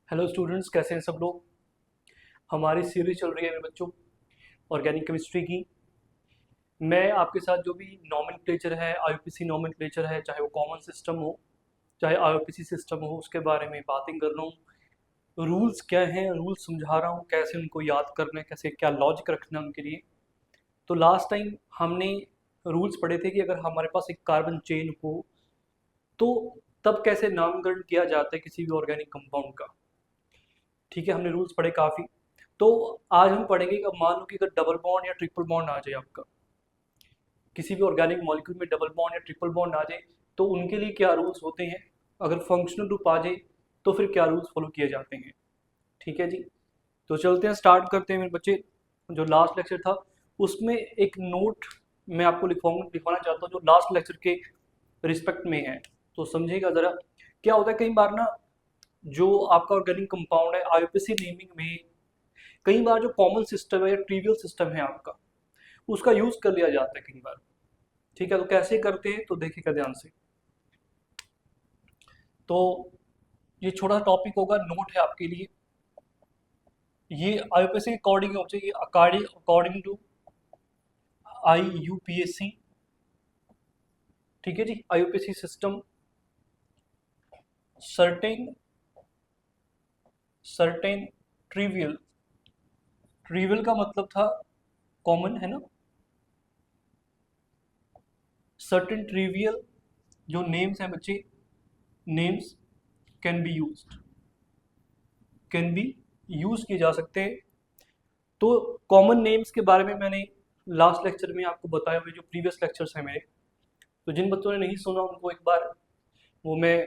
Hello students, कैसे हैं सब लोग। हमारी सीरीज चल रही है मेरे बच्चों ऑर्गेनिक केमिस्ट्री की। मैं आपके साथ जो भी नॉमेनक्लेचर है, आईयूपीसी नॉमेनक्लेचर है, चाहे वो कॉमन सिस्टम हो चाहे आईयूपीसी सिस्टम हो, उसके बारे में बातें कर रहा हूँ। रूल्स क्या हैं, रूल्स समझा रहा हूँ, कैसे उनको याद करना है, कैसे क्या लॉजिक रखना है उनके लिए। तो लास्ट टाइम हमने रूल्स पढ़े थे कि अगर हमारे पास एक कार्बन चेन हो तो तब कैसे नामकरण किया जाता है किसी भी ऑर्गेनिक कंपाउंड का। ठीक है, हमने रूल्स पढ़े काफ़ी। तो आज हम पढ़ेंगे कि अब मान लो कि अगर डबल बॉन्ड या ट्रिपल बॉन्ड आ जाए आपका, किसी भी ऑर्गेनिक मॉलिक्यूल में डबल बॉन्ड या ट्रिपल बॉन्ड आ जाए तो उनके लिए क्या रूल्स होते हैं। अगर फंक्शनल ग्रुप आ जाए तो फिर क्या रूल्स फॉलो किए जाते हैं। ठीक है जी, तो चलते हैं, स्टार्ट करते हैं मेरे बच्चे। जो लास्ट लेक्चर था उसमें एक नोट मैं आपको लिखवाना चाहता हूँ जो लास्ट लेक्चर के रिस्पेक्ट में है। तो समझिएगा ज़रा, क्या होता है कई बार ना, जो आपका ऑर्गेनिक कंपाउंड है आईयूपीसी नेमिंग में कई बार जो कॉमन सिस्टम है या ट्रिवियल सिस्टम है आपका, उसका यूज कर लिया जाता है कई बार। ठीक है, तो कैसे करते हैं तो देखिएगा ध्यान से। तो ये छोटा सा टॉपिक होगा, नोट है आपके लिए। ये आईयूपीएससी अकॉर्डिंग हो चाहिए, अकॉर्डिंग टू आईयूपीएससी। ठीक है जी, IUPAC system certain certain trivial. Trivial का मतलब था कॉमन, है ना। सर्टेन ट्रिवियल जो नेम्स हैं बच्चे, नेम्स कैन बी यूज किए जा सकते हैं। तो कॉमन नेम्स के बारे में मैंने लास्ट लेक्चर में आपको बताए हुए जो प्रीवियस लेक्चर्स हैं मेरे, तो जिन बच्चों ने नहीं सुना उनको एक बार वो मैं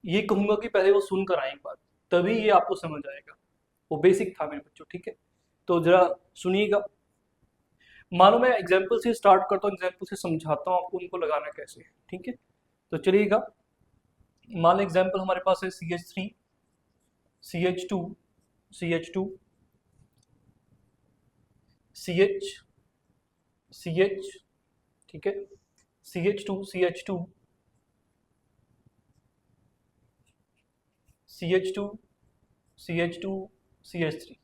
ये कहूँगा कि पहले वो सुन कर आए एक बार, तभी ये आपको समझ आएगा। वो बेसिक था मेरे बच्चों, ठीक है। तो ज़रा सुनिएगा। मानो मैं एग्जाम्पल से स्टार्ट करता हूँ, एग्जाम्पल से समझाता हूँ आपको उनको लगाना कैसे है। ठीक है, तो चलिएगा। मान लो एग्जाम्पल हमारे पास है CH3 CH2 CH2 CH CH, ठीक है, CH2 CH2 CH2 CH2 CH3।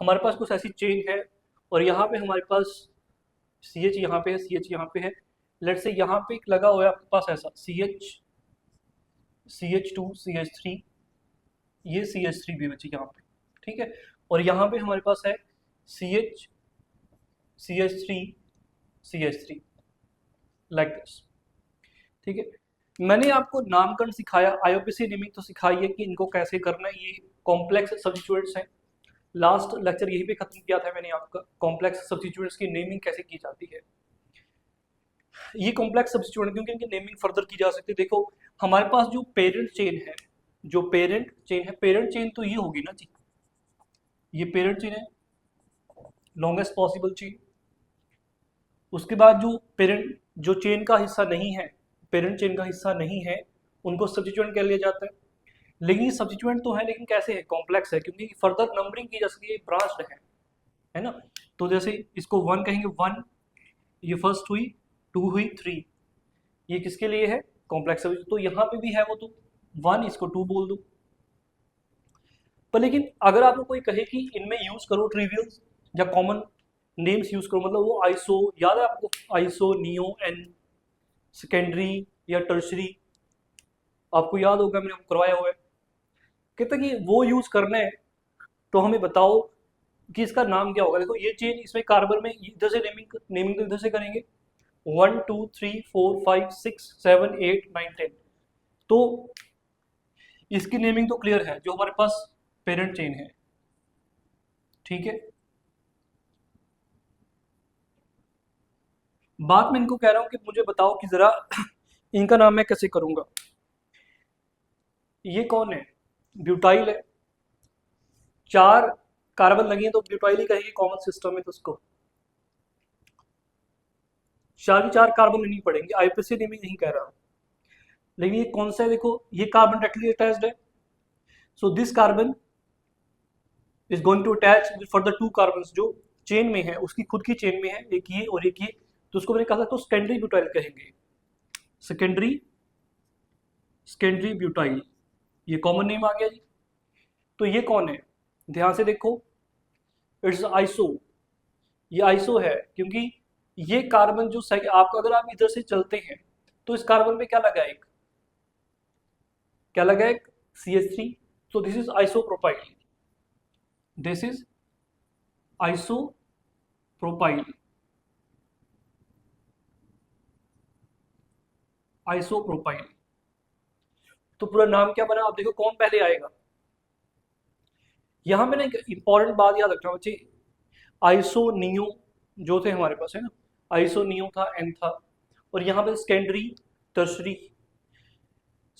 हमारे पास कुछ ऐसी चेन है और यहाँ पे हमारे पास CH यहाँ पे है, CH यहाँ पे है। लेट से यहाँ पे एक लगा हुआ है आपके पास ऐसा CH CH2 CH3, ये CH3 भी बची यहाँ पे। ठीक है, और यहाँ पे हमारे पास है CH CH3 CH3 like this. ठीक है, मैंने आपको नामकरण सिखाया, आईयूपीएसी नेमिंग तो सिखाई है कि इनको कैसे करना है। ये कॉम्प्लेक्स सब्स्टिट्यूएंट्स हैं। लास्ट लेक्चर यहीं पे खत्म किया था मैंने आपका, कॉम्प्लेक्स सब्स्टिट्यूएंट्स की नेमिंग कैसे की जाती है। ये कॉम्प्लेक्स सब्स्टिट्यूएंट क्योंकि इनकी नेमिंग फर्दर की जा सकती है। देखो हमारे पास जो पेरेंट चेन है, जो पेरेंट चेन है, पेरेंट चेन तो ये होगी ना जी, ये पेरेंट चेन है, लॉन्गेस्ट पॉसिबल चेन। उसके बाद जो पेरेंट, जो चेन का हिस्सा नहीं है, पेरेंट चेन का हिस्सा नहीं है, उनको सब्स्टिट्यूएंट कह लिया जाता है। लेकिन ये सब्स्टिट्यूएंट तो है, लेकिन कैसे है, कॉम्प्लेक्स है, क्योंकि फर्दर नंबरिंग की जा सकती है, ब्रांच्ड है ना। तो जैसे इसको 1 कहेंगे, 1 ये फर्स्ट हुई, 2 हुई, 3, ये किसके लिए है, कॉम्प्लेक्स है। तो यहाँ पे भी है वो, तो 1 इसको 2 बोल दो। पर लेकिन अगर आपको कोई कहे कि इनमें यूज करो ट्रिवियल या कॉमन नेम्स यूज करो, मतलब वो आइसो, याद है आपको, आइसो, नियो, एन, सेकेंडरी या टर्शरी, आपको याद होगा मैंने आपको करवाया हुआ है। कहते कि वो यूज करना है तो हमें बताओ कि इसका नाम क्या होगा। देखो ये चेन, इसमें कार्बन में इधर से नेमिंग नेमिंग तो इधर से करेंगे, 1 2 3 4 5 6 7 8 9 10। तो इसकी नेमिंग तो क्लियर है जो हमारे पास पेरेंट चेन है। ठीक है, बात मैं इनको कह रहा हूं कि मुझे बताओ कि जरा इनका नाम मैं कैसे करूंगा। ये कौन है, ब्यूटाइल है। 4 कार्बन लगी है तो ब्यूटाइल ही कहेंगे, कॉमन सिस्टम है तो उसको 4 की 4 कार्बन लेनी पड़ेंगे। आईपीएससी नेमिंग नहीं कह रहा, लेकिन ये कौन सा है, देखो ये कार्बन डायरेक्टली अटैच्ड है। So this carbon is going to attach with further 2 carbon जो चेन में है, उसकी खुद की चेन में है, एक ये और एक ये। तो उसको मैंने कहा था तो सेकेंडरी ब्यूटाइल कहेंगे, सेकेंडरी सेकेंडरी ब्यूटाइल। ये कॉमन नेम आ गया जी। तो ये कौन है, ध्यान से देखो, इट्स आइसो। ये आइसो है क्योंकि ये कार्बन जो सही आपका, अगर आप इधर से चलते हैं तो इस कार्बन पे क्या लगा है, क्या लगा है, CH3। तो this is isopropyl, this is isopropyl, isopropyl. तो पूरा नाम क्या बना, आप देखो कौन पहले आएगा। यहां पे ना एक इंपॉर्टेंट बात याद रखना बच्चे, आइसोनियो जो थे हमारे पास है ना, आइसोनियो था, एन था, और यहाँ पे सेकेंडरी, टर्शरी।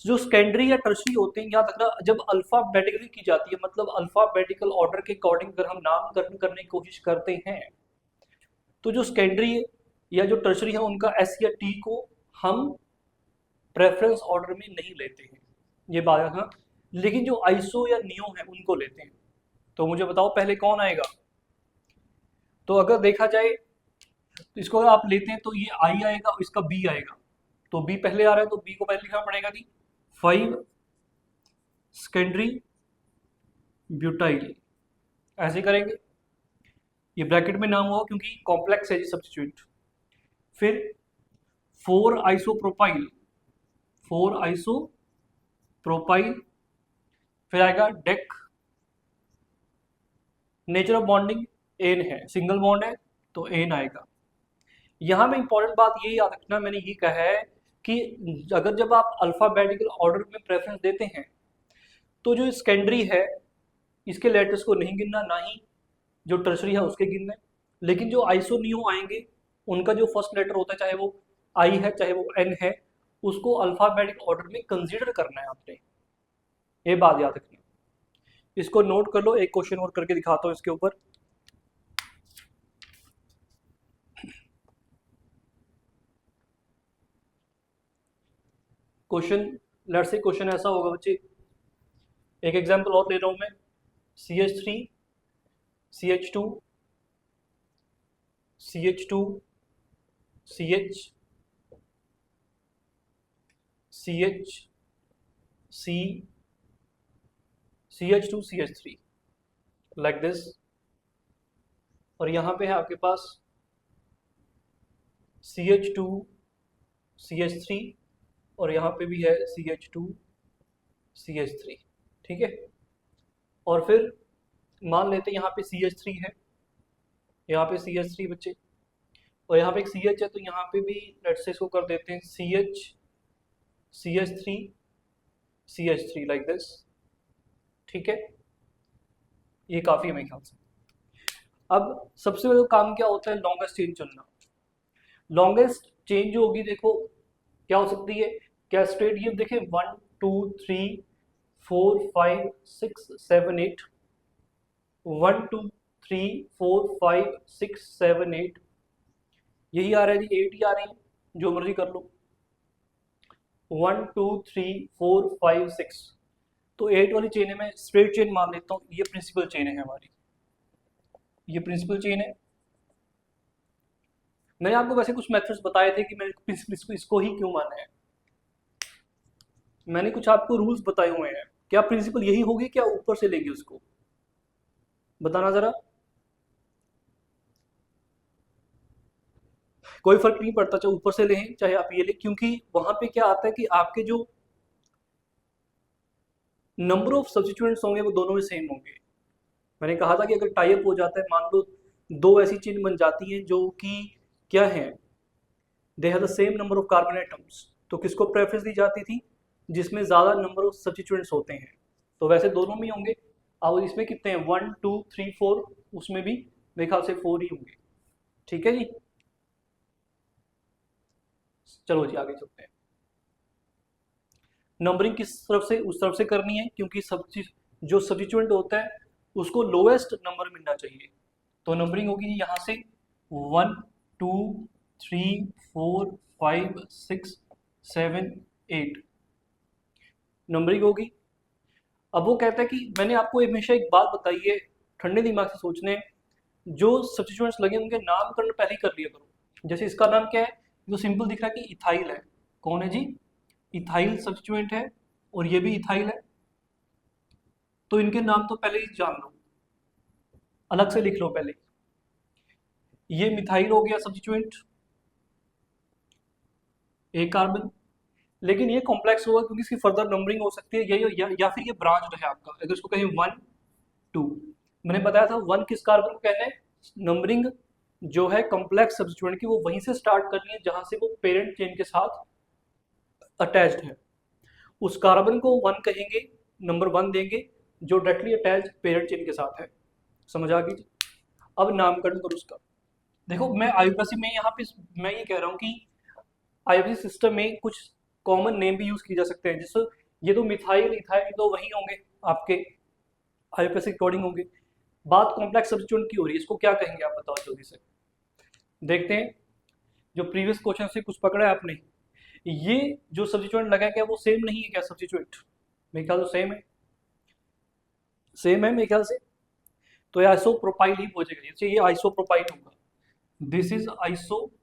जो सेकेंडरी या टर्शरी होते हैं, याद रखना, जब अल्फाबेटिकली की जाती है, मतलब अल्फाबेटिकल ऑर्डर के अकॉर्डिंग अगर हम नामकरण करने की कोशिश करते हैं, तो जो सेकेंडरी या जो टर्शरी है उनका एस या टी को हम प्रेफरेंस ऑर्डर में नहीं लेते हैं, ये बात रखना। लेकिन जो आइसो या नियो है उनको लेते हैं। तो मुझे बताओ पहले कौन आएगा। तो अगर देखा जाए तो इसको अगर आप लेते हैं तो ये आई आएगा और इसका बी आएगा। तो बी पहले आ रहा है तो बी को पहले लिखना पड़ेगा जी, 5 सेकेंडरी ब्यूटाइल, ऐसे करेंगे। ये ब्रैकेट में नाम होगा क्योंकि कॉम्प्लेक्स है जी सब्स्टिट्यूएंट। फिर 4 आइसोप्रोपाइल, 4 आइसोप्रोपाइल। फिर आएगा dec, nature of bonding ane है, सिंगल बॉन्ड है तो एन आएगा। यहाँ में इंपॉर्टेंट बात ये याद रखना, मैंने ये कहा है कि अगर जब आप अल्फाबेटिकल ऑर्डर में प्रेफरेंस देते हैं तो जो सेकेंडरी है इसके लेटर्स को नहीं गिनना, ना ही जो टर्शरी है उसके गिनना है। लेकिन जो आइसोनियो आएंगे उनका जो फर्स्ट लेटर होता है, चाहे वो आई है चाहे वो एन है, उसको अल्फाबेटिक ऑर्डर में कंसीडर करना है आपने, ये बात याद रखनी। इसको नोट कर लो, एक क्वेश्चन और करके दिखाता हूँ इसके ऊपर। क्वेश्चन, लेट्स से क्वेश्चन ऐसा होगा बच्चे, एक एग्जांपल और ले रहा हूं मैं, CH3 CH2 CH2 CH CH C CH2 CH3 like this. और यहां पे है आपके पास CH2 CH3 और यहाँ पे भी है CH2 CH3, ठीक है। और फिर मान लेते हैं यहाँ पे CH3 है, यहाँ पे CH3 बच्चे, और यहाँ पे एक CH है, तो यहाँ पे भी लेट्स से इसको कर देते हैं CH CH3 CH3 like this, ठीक है। ये काफ़ी है मेरे ख्याल से। अब सबसे बड़ा काम क्या होता है, लॉन्गेस्ट चेन चुनना। लॉन्गेस्ट चेन जो होगी देखो क्या हो सकती है, क्या स्ट्रेट, ये देखें 1 2 3 4 5 6 7 8, 1 2 3 4 5 6 7 8, यही आ रहा है जी, 8 ही आ रही है, जो मर्जी कर लो, 1 2 3 4 5 6। तो 8 वाली चेन है, मैं स्ट्रेट चेन मान लेता हूँ, ये प्रिंसिपल चेन है हमारी, ये प्रिंसिपल चेन है। मैंने आपको वैसे कुछ मेथड्स बताए थे कि मैंने प्रिंसिपल इसको ही क्यों माना है, मैंने कुछ आपको रूल्स बताए हुए हैं। क्या प्रिंसिपल यही होगी, क्या ऊपर से लेंगे उसको, बताना जरा। कोई फर्क नहीं पड़ता चाहे ऊपर से लें चाहे आप ये लें, क्योंकि वहां पे क्या आता है कि आपके जो नंबर ऑफ सब्स्टिट्यूएंट्स होंगे वो दोनों में सेम होंगे। मैंने कहा था कि अगर टाई अप हो जाता है, मान लो दो ऐसी चेन बन जाती हैं जो कि क्या है, they have the same number of carbon atoms, तो किसको प्रेफरेंस दी जाती थी, जिसमें ज्यादा नंबर ऑफ सब्स्टिट्यूएंट्स होते हैं। तो वैसे दोनों में होंगे, अब इसमें कितने हैं, 1 2 3 4, उसमें भी मेरे ख्याल से 4 ही होंगे, ठीक है जी। चलो जी आगे चलते हैं। नंबरिंग किस तरफ से, उस तरफ से करनी है, क्योंकि सब चीज जो सब्स्टिट्यूएंट होता है उसको लोएस्ट नंबर मिलना चाहिए। तो नंबरिंग होगी यहाँ से 1 2 3 4 5 6 7 8 नंबरिंग होगी। अब वो कहता है कि मैंने आपको हमेशा एक बात बताई है, ठंडे दिमाग से सोचने, जो सब्स्टिट्यूएंट्स लगे उनके नामकरण पहले ही कर लिया करो। जैसे इसका नाम क्या है, जो सिंपल दिख रहा है कि इथाइल है, कौन है जी, इथाइल सब्स्टिट्यूएंट है, और ये भी इथाइल है। तो इनके नाम तो पहले ही जान लो, अलग से लिख लो पहले। ये मिथाइल हो गया सब्स्टिट्यूएंट, एक कार्बन, लेकिन ये कॉम्प्लेक्स होगा क्योंकि इसकी फर्दर नंबरिंग हो सकती है ये या फिर ये ब्रांच है आपका, अगर इसको कहें 1 2। मैंने बताया था 1 किस कार्बन को कहना है, नंबरिंग जो है कॉम्प्लेक्स सब्स्टिट्यूएंट की वो वहीं से स्टार्ट करनी है जहां से वो पेरेंट चेन के साथ अटैच्ड है। उस कार्बन को 1 कहेंगे, नंबर 1 देंगे जो डायरेक्टली अटैच पेरेंट चेन के साथ है। समझ आ गई? अब नामकरण करो उसका। देखो मैं आईयूपीएसी में यहाँ पे मैं ये कह रहा हूँ कि आईयूपीएसी सिस्टम में कुछ कॉमन नेम भी यूज किए जा सकते हैं, जैसे ये तो मिथाइल इथाइल तो वही होंगे आपके आईयूपीएसी अकॉर्डिंग होंगे। बात कॉम्प्लेक्स सब्स्टिट्यूएंट की हो रही है, इसको क्या कहेंगे आप बताओ जल्दी से। देखते हैं जो प्रीवियस क्वेश्चन से कुछ पकड़ा है आपने, ये जो सब्स्टिट्यूएंट लगा है क्या वो सेम नहीं है क्या सब्स्टिट्यूएंट? मेरे ख्याल से सेम है, सेम है मेरे ख्याल से। तो ये आइसोप्रोपाइल ही हो जाएगा, जैसे ये आइसोप्रोपाइल होगा, दिस इज आइसोप्रोपाइल।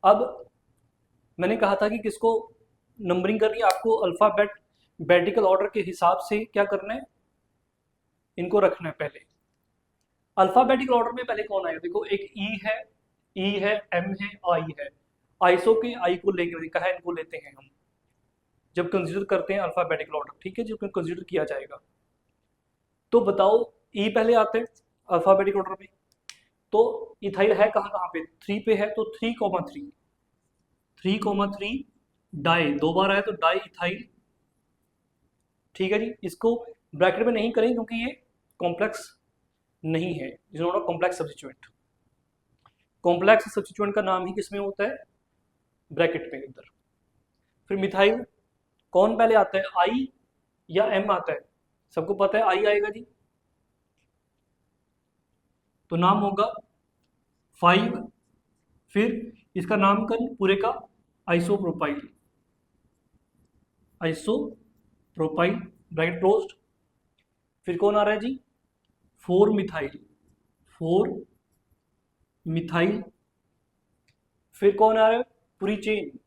अब मैंने कहा था कि किसको नंबरिंग करनी है आपको, अल्फाबेटिकल ऑर्डर के हिसाब से क्या करना है, इनको रखना है पहले। अल्फाबेटिकल ऑर्डर में पहले कौन आएगा, देखो एक ई है, एम है, आई है। आइसो के आई को लेंगे, कहा है इनको लेते हैं हम जब कंसीडर करते हैं अल्फाबेटिकल ऑर्डर, ठीक है, जब कंसीडर किया जाएगा। तो बताओ ई पहले आते हैं अल्फाबेटिक ऑर्डर में, तो इथाइल है कहाँ कहाँ पे, 3 पे है, तो 3,3 3,3 डाई, 2 बार आया तो डाई इथाइल, ठीक है जी। इसको ब्रैकेट में नहीं करेंगे क्योंकि ये कॉम्प्लेक्स नहीं है, is not a complex substituent. Complex substituent का नाम ही किसमें होता है, ब्रैकेट में अंदर। फिर मिथाइल कौन पहले आता है, आई या एम आता है? सबको पता है आई आएगा जी, तो नाम होगा 5, फिर इसका नामकरण पूरे का आइसोप्रोपाइल, आइसोप्रोपाइल ब्रैकेट क्लोज्ड। फिर कौन आ रहा है जी, 4 मिथाइल, 4 मिथाइल। फिर कौन आ रहा है, पूरी चेन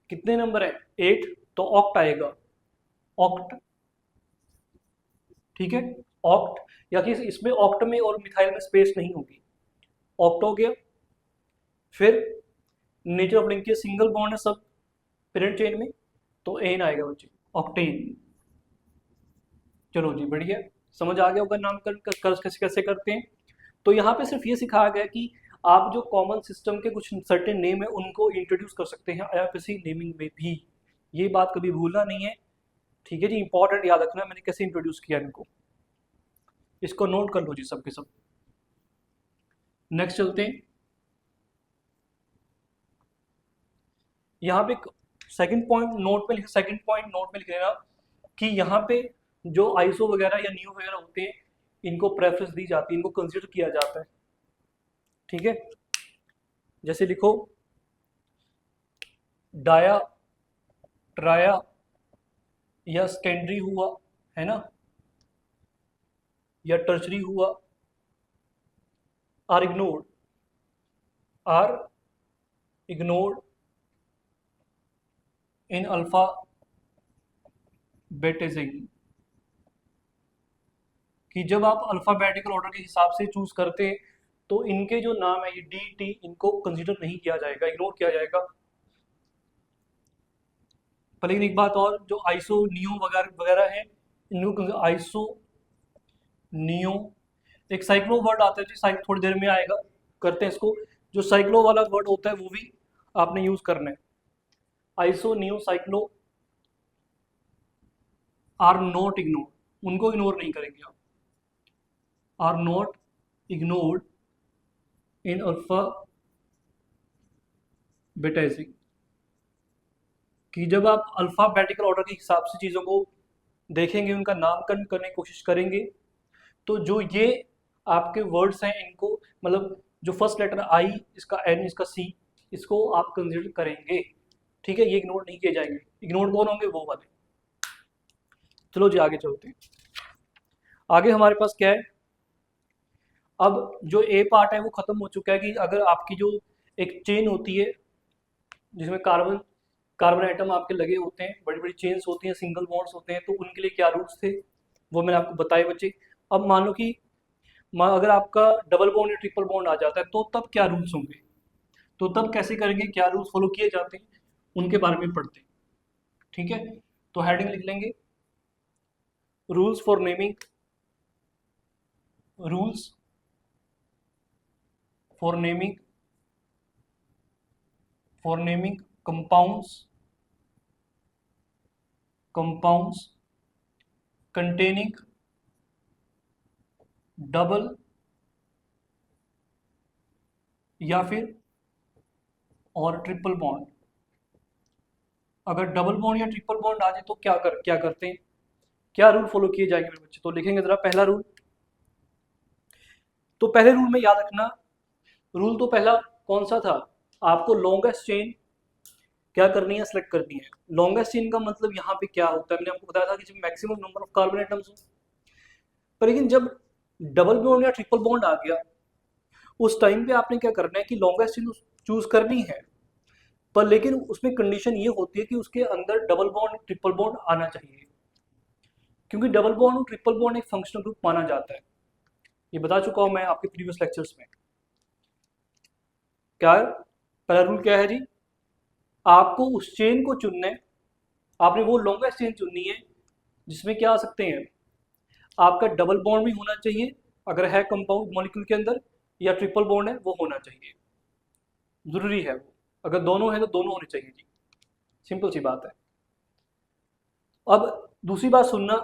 कितने नंबर है, 8, तो ऑक्ट आएगा, ऑक्ट, ठीक है, ऑक्ट। या कि इसमें ऑक्ट में और मिथाइल में स्पेस नहीं होगी, ऑक्ट हो गया। फिर nature of linkage single bond है सब पेरेंट चेन में, तो एन आएगा बच्चे, ऑक्टेन। चलो जी बढ़िया, समझ आ गया होगा नामकरण कैसे कैसे करते हैं। तो यहाँ पे सिर्फ ये सिखाया गया कि आप जो कॉमन सिस्टम के कुछ सर्टेन नेम है उनको इंट्रोड्यूस कर सकते हैं आईयूपीएसी नेमिंग में भी, ये बात कभी भूलना नहीं है, ठीक है जी। इंपॉर्टेंट याद रखना मैंने कैसे इंट्रोड्यूस किया इनको, इसको नोट कर लो जी सब के सब। नेक्स्ट चलते हैं, यहाँ पे सेकंड पॉइंट नोट में लिख लेना कि यहाँ पे जो आइसो वगैरह या न्यू वगैरह होते हैं इनको प्रेफरेंस दी जाती है, इनको कंसीडर किया जाता है, ठीक है। जैसे लिखो डाया, ट्राया या सेकेंडरी हुआ है ना, या टर्शरी हुआ, आर इग्नोर्ड इन अल्फा बेटेजिंग, कि जब आप अल्फाबेटिकल ऑर्डर के हिसाब से चूज करते हैं तो इनके जो नाम है ये डी टी इनको कंसीडर नहीं किया जाएगा, इग्नोर किया जाएगा। लेकिन एक बात और, जो आइसो नियो वगैरह है इनको आइसो नियो, एक साइक्लो वर्ड आता है जी, थोड़ी देर में आएगा, करते हैं इसको। जो साइक्लो वाला वर्ड होता है वो भी आपने यूज करना है, iso neo cyclo are not ignore, उनको इग्नोर नहीं करेंगे आप, are not ignored in alphabetizing, कि जब आप अल्फाबेटिकल ऑर्डर के हिसाब से चीज़ों को देखेंगे, उनका नामकरण करने की कोशिश करेंगे, तो जो ये आपके वर्ड्स हैं इनको, मतलब जो फर्स्ट लेटर आई, इसका एन, इसका सी, इसको आप कंसिडर करेंगे, ठीक है, ये इग्नोर नहीं किए जाएंगे। इग्नोर कौन होंगे, वो वाले। चलो जी आगे चलते हैं, आगे हमारे पास क्या है, अब जो ए पार्ट है वो खत्म हो चुका है, कि अगर आपकी जो एक चेन होती है जिसमें कार्बन कार्बन आइटम आपके लगे होते हैं, बड़ी बड़ी चेन्स होती हैं, सिंगल बॉन्ड्स होते हैं, तो उनके लिए क्या रूल्स थे वो मैंने आपको बताए बच्चे। अब मान लो कि अगर आपका डबल बॉन्ड या ट्रिपल बॉन्ड आ जाता है तो तब क्या रूल्स होंगे, तो तब कैसे करेंगे, क्या रूल्स फॉलो किए जाते हैं, उनके बारे में पढ़ते हैं। ठीक है, तो हेडिंग लिख लेंगे, rules for naming, rules for naming compounds containing double या फिर और ट्रिपल बॉन्ड। अगर डबल बॉन्ड या ट्रिपल बॉन्ड आ जाए तो क्या करते हैं, क्या रूल फॉलो किए जाएंगे मेरे बच्चे। तो लिखेंगे जरा पहला रूल। तो पहले रूल में याद रखना, रूल तो पहला कौन सा था, आपको लॉन्गेस्ट चेन क्या करनी है, सेलेक्ट करनी है। लॉन्गेस्ट चेन का मतलब यहाँ पे क्या होता है, मैंने आपको बताया था कि जब maximum number of carbon atoms हो। पर लेकिन जब डबल बॉन्ड या ट्रिपल बॉन्ड आ गया उस टाइम पे आपने क्या करना है कि लॉन्गेस्ट चेन चूज करनी है, पर लेकिन उसमें कंडीशन ये होती है कि उसके अंदर डबल बॉन्ड ट्रिपल बॉन्ड आना चाहिए, क्योंकि डबल बॉन्ड और ट्रिपल बॉन्ड एक फंक्शनल ग्रुप माना जाता है। ये बता चुका हूं मैं आपके प्रीवियस लेक्चर्स में। क्या पहला रूल क्या है जी, आपको उस चेन को चुनना है, आपने वो लॉन्गेस्ट चेन चुननी है जिसमें क्या आ सकते हैं, आपका डबल बॉन्ड भी होना चाहिए अगर है कंपाउंड मॉलिक्यूल के अंदर, या ट्रिपल बॉन्ड है वो होना चाहिए, जरूरी है वो। अगर दोनों है तो दोनों होने चाहिए जी, सिंपल सी बात है। अब दूसरी बात सुनना,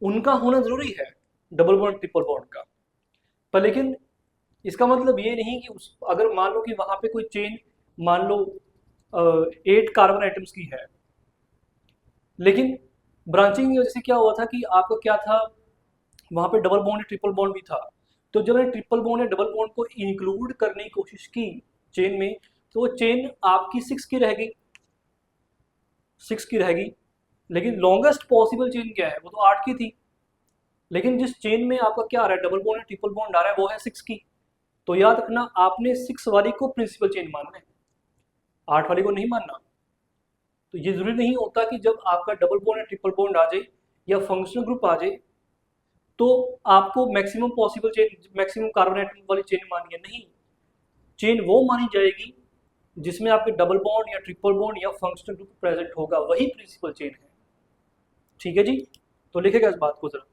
उनका होना जरूरी है डबल बॉन्ड ट्रिपल बॉन्ड का, पर लेकिन इसका मतलब ये नहीं कि अगर मान लो कि वहां पे कोई चेन मान लो 8 कार्बन आइटम्स की है, लेकिन ब्रांचिंग की वजह से क्या हुआ था कि आपका क्या था, वहां पे डबल बॉन्ड या ट्रिपल बॉन्ड भी था। तो जब मैंने ट्रिपल बॉन्ड या डबल बॉन्ड को इंक्लूड करने की कोशिश की चेन में, तो वो चेन आपकी 6 की रहेगी, 6 की रहेगी। लेकिन लॉन्गेस्ट पॉसिबल चेन क्या है, वो तो 8 की थी। लेकिन जिस चेन में आपका क्या आ रहा है, डबल बॉन्ड या ट्रिपल बॉन्ड आ रहा है, वो है 6 की। तो याद रखना, आपने 6 वाली को प्रिंसिपल चेन मानना है, 8 वाली को नहीं मानना। तो ये जरूरी नहीं होता कि जब आपका डबल बॉन्ड या ट्रिपल बॉन्ड आ जाए या फंक्शनल ग्रुप आ जाए तो आपको maximum possible chain, maximum carbon atom वाली चेन मानी है, नहीं। चेन वो मानी जाएगी जिसमें आपके डबल बॉन्ड या ट्रिपल बॉन्ड या फंक्शनल ग्रुप प्रेजेंट होगा, वही प्रिंसिपल चेन है। ठीक है जी, तो लिखेगा इस बात को जरा,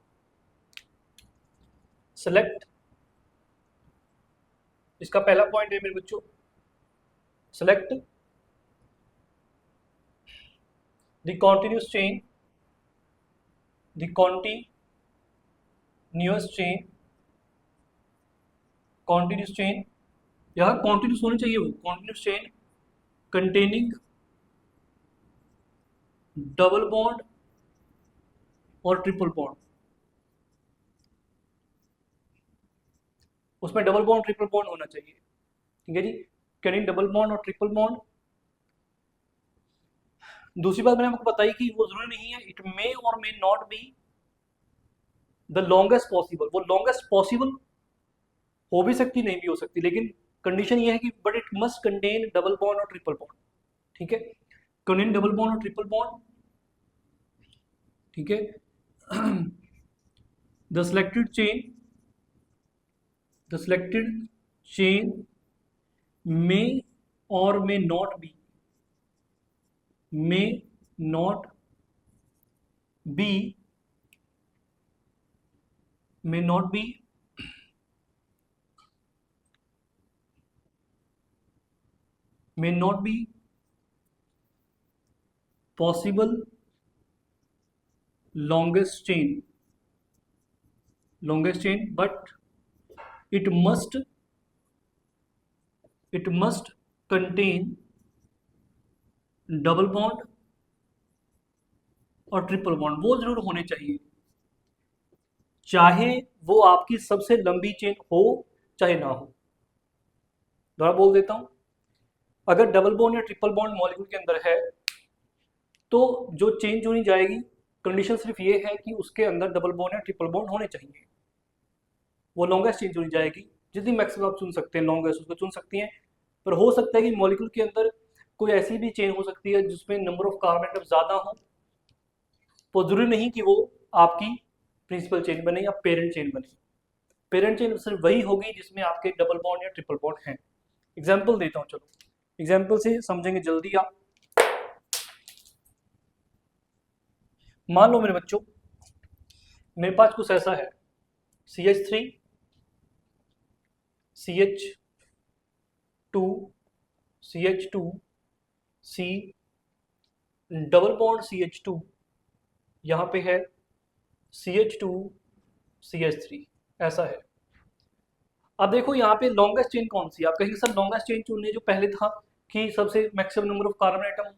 सेलेक्ट, इसका पहला पॉइंट है मेरे बच्चों, select the continuous chain, the continuous chain, यह कॉन्टिन्यूस होनी चाहिए, वो continuous chain containing double bond और ट्रिपल बॉन्ड। उसमें डबल बॉन्ड ट्रिपल बॉन्ड होना चाहिए। ठीक है जी, कंटेनिंग डबल बॉन्ड और ट्रिपल बॉन्ड। दूसरी बात मैंने आपको बताई कि वो जरूरी नहीं है, इट मे और may not be the longest possible. वो लॉन्गेस्ट पॉसिबल हो भी सकती, नहीं भी हो सकती, लेकिन कंडीशन ये है कि but it must contain double bond और ट्रिपल बॉन्ड। ठीक है, कंटेन डबल बॉन्ड और ट्रिपल बॉन्ड। ठीक है, द सिलेक्टेड चेन मे और may not be, may not be possible longest chain, but it must contain double bond और triple bond, वो जरूर होने चाहिए, चाहे वो आपकी सबसे लंबी चेन हो चाहे ना हो। दोबारा बोल देता हूं, अगर डबल बॉन्ड या ट्रिपल बॉन्ड मॉलिक्यूल के अंदर है तो जो चेन चुनी जाएगी, कंडीशन सिर्फ ये है कि उसके अंदर डबल बॉन्ड या ट्रिपल बॉन्ड होने चाहिए, वो लॉन्गेस्ट चेन चुनी जाएगी। जितनी मैक्सिमम आप चुन सकते हैं लॉन्गेस्ट उसको चुन सकती हैं, पर हो सकता है कि मॉलिक्यूल के अंदर कोई ऐसी भी चेन हो सकती है जिसमें नंबर ऑफ कार्बन एटम ज़्यादा हो, तो जरूरी नहीं कि वो आपकी प्रिंसिपल चेन बने या पेरेंट चेन बने। पेरेंट चेन सिर्फ वही होगी जिसमें आपके डबल बॉन्ड या ट्रिपल बॉन्ड हैं। एग्जाम्पल देता हूँ, चलो एग्जाम्पल से समझेंगे जल्दी आप। मान लो मेरे बच्चों, मेरे पास कुछ ऐसा है, CH3 CH2 CH2 C double bond CH2, यहाँ पे है CH2 CH3, ऐसा है। अब देखो यहाँ पे लॉन्गेस्ट चेन कौन सी है? आप कहेंगे सर लॉन्गेस्ट चेन चुनने जो पहले था कि सबसे maximum number of carbon atom,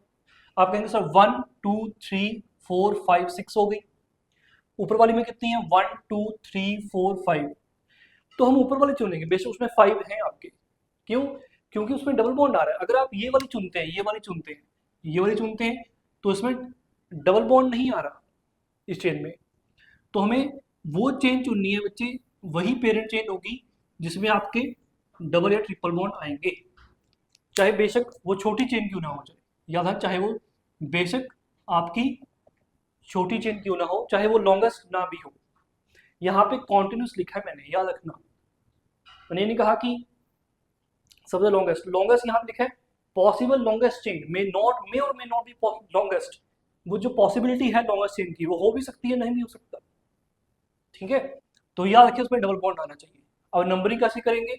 आप कहेंगे सर 1 2 3 4 5 6 हो गई। ऊपर वाली में कितनी है? 1 2 3 4 5। तो हम ऊपर वाली चुनेंगे, बेशक उसमें 5 हैं आपके। क्यों? क्योंकि उसमें डबल बॉन्ड आ रहा है। अगर आप ये वाली चुनते हैं, ये वाली चुनते हैं, ये वाली चुनते हैं, तो इसमें डबल बॉन्ड नहीं आ रहा इस चेन में। तो हमें वो चेन चुननी है बच्चे, वही पेरेंट चेन होगी जिसमें आपके डबल या ट्रिपल बॉन्ड आएंगे, चाहे बेशक वो छोटी चेन क्यों ना हो जाए। याद है, चाहे वो बेशक आपकी छोटी चेन क्यों ना हो, चाहे वो लॉन्गेस्ट ना भी हो। यहाँ पे कॉन्टिन्यूस लिखा है मैंने, याद रखना। मैंने नहीं कहा कि सबसे लॉन्गेस्ट, लॉन्गेस्ट यहाँ पे लिखा है पॉसिबल लॉन्गेस्ट चेन, मे और मे नॉट बी लॉन्गेस्ट। वो जो पॉसिबिलिटी है लॉन्गेस्ट चेन की, वो हो भी सकती है, नहीं भी हो सकता। ठीक है, तो याद रखिए उसमें डबल बॉन्ड आना चाहिए। अब नंबरिंग कैसे करेंगे?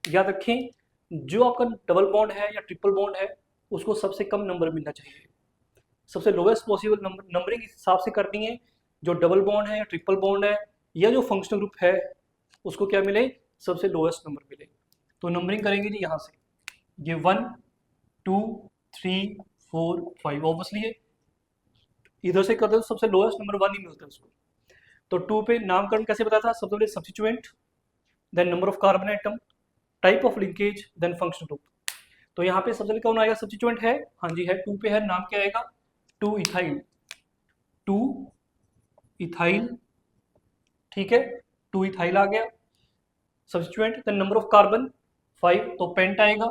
याद रखें, जो आपका डबल बॉन्ड है या ट्रिपल बॉन्ड है, उसको सबसे कम नंबर मिलना चाहिए। सबसे लोवेस्ट पॉसिबल नंबरिंग इस हिसाब से करनी है, जो डबल बॉन्ड है या ट्रिपल बॉन्ड है या जो फंक्शनल ग्रुप है, उसको क्या मिले? सबसे लोवेस्ट नंबर मिले। तो नंबरिंग करेंगे जी यहाँ से, ये 1 2 3 4 5, ऑब्वियसली है इधर से करते तो सबसे लोएस्ट नंबर 1 ही मिलता है उसको। तो 2 पे नामकरण कैसे बताया था? सबसे पहले substituent, then number of carbon atom, type of linkage, then functional group. तो यहाँ पे सबसे पहले कौन आएगा? सब्स्टिट्यूएंट है, हाँ जी है, 2 पे है, नाम क्या आएगा? 2 इथाइल, 2 इथाइल, ठीक है, 2 इथाइल आ गया substituent. Then number of carbon 5, तो पेंट आएगा।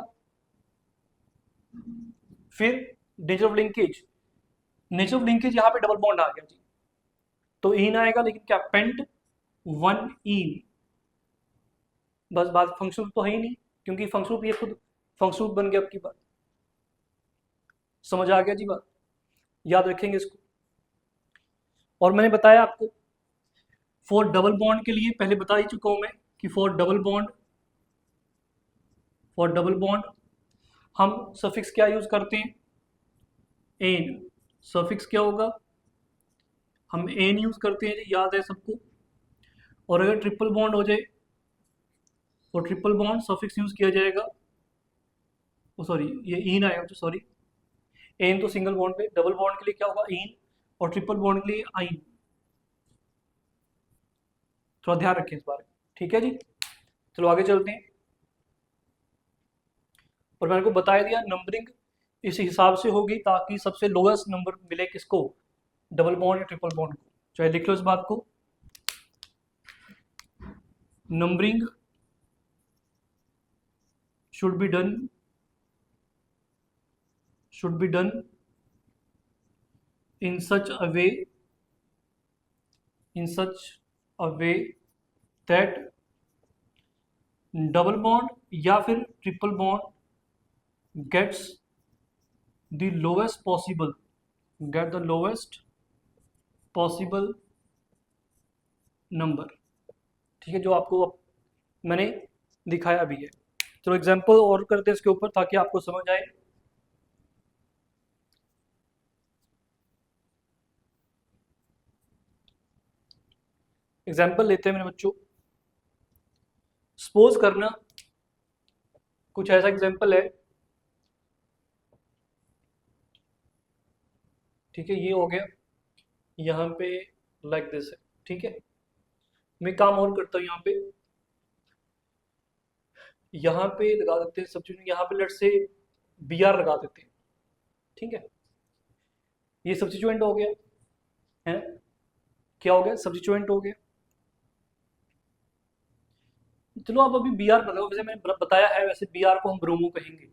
फिर nature of linkage, nature of linkage यहाँ पे डबल बॉन्ड आ गया जी, तो इन आएगा, लेकिन क्या? पेंट 1 इन, बस बात। फंक्शनल तो है ही नहीं, क्योंकि फंक्शनल ये खुद फंक्शनल बन गया। आपकी बात समझ आ गया जी? बात याद रखेंगे इसको। और मैंने बताया आपको फॉर डबल बॉन्ड के लिए, पहले बता ही चुका हूं मैं कि फॉर डबल बॉन्ड हम सफिक्स क्या यूज करते हैं? एन। सफिक्स क्या होगा? हम एन यूज करते हैं, याद है सबको। और अगर ट्रिपल बॉन्ड हो जाए, तो ट्रिपल बॉन्ड सफिक्स यूज किया जाएगा, सॉरी ये इन आएगा, सॉरी एन तो सिंगल बॉन्ड पे, डबल बॉन्ड के लिए क्या होगा? इन, और ट्रिपल बॉन्ड के लिए आइन। थोड़ा ध्यान रखें इस बारे में, ठीक है जी। चलो आगे चलते हैं। और मैंने को बता दिया नंबरिंग इस हिसाब से होगी ताकि सबसे लोएस्ट नंबर मिले किसको? डबल बॉन्ड या ट्रिपल बॉन्ड को। चाहे लिख लो इस बात को, numbering should be done in such a way that double bond या फिर triple bond gets the lowest possible number. ठीक है, जो आपको मैंने दिखाया भी है। चलो एग्जाम्पल और करते हैं इसके ऊपर ताकि आपको समझ आए। एग्जाम्पल लेते हैं मेरे बच्चों। सपोज करना कुछ ऐसा एग्जाम्पल है, ठीक है, ये हो गया यहाँ पे लाइक दिस है, ठीक है। मैं काम और करता हूँ, यहाँ पे लगा देते हैं सब्स्टिट्यूट, यहाँ पे लेट से बी आर लगा देते हैं, ठीक है। ये सब्स्टिट्यूएंट हो गया है, क्या हो गया? सब्स्टिट्यूएंट हो गया। चलो आप अभी बी आर बताओ, वैसे मैंने बताया है, वैसे बी आर को हम ब्रोमो कहेंगे,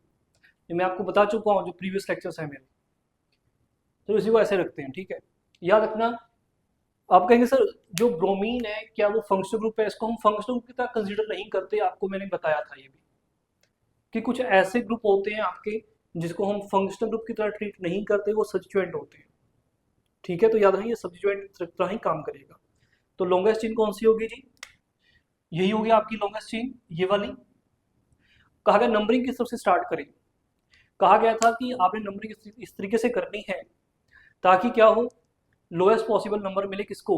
ये मैं आपको बता चुका हूँ जो प्रीवियस लेक्चर्स हैं मेरे। तो इसी को ऐसे रखते हैं, ठीक है। याद रखना, आप कहेंगे सर जो ब्रोमीन है क्या वो फंक्शनल ग्रुप है? इसको हम फंक्शनल ग्रुप की तरह कंसीडर नहीं करते, आपको मैंने बताया था ये भी कि कुछ ऐसे ग्रुप होते हैं आपके जिसको हम फंक्शनल ग्रुप की तरह ट्रीट नहीं करते, वो सब्स्टिट्यूएंट होते हैं, ठीक है। तो याद रखिए ये सब्स्टिट्यूएंट की तरह ही काम करेगा। तो लॉन्गेस्ट चेन कौन सी होगी जी? यही होगी आपकी लॉन्गेस्ट चेन, ये वाली। कहा गया नंबरिंग किस तरफ से स्टार्ट करें? कहा गया था कि आपने नंबरिंग इस तरीके से करनी है ताकि क्या हो, लोएस्ट पॉसिबल नंबर मिले किसको,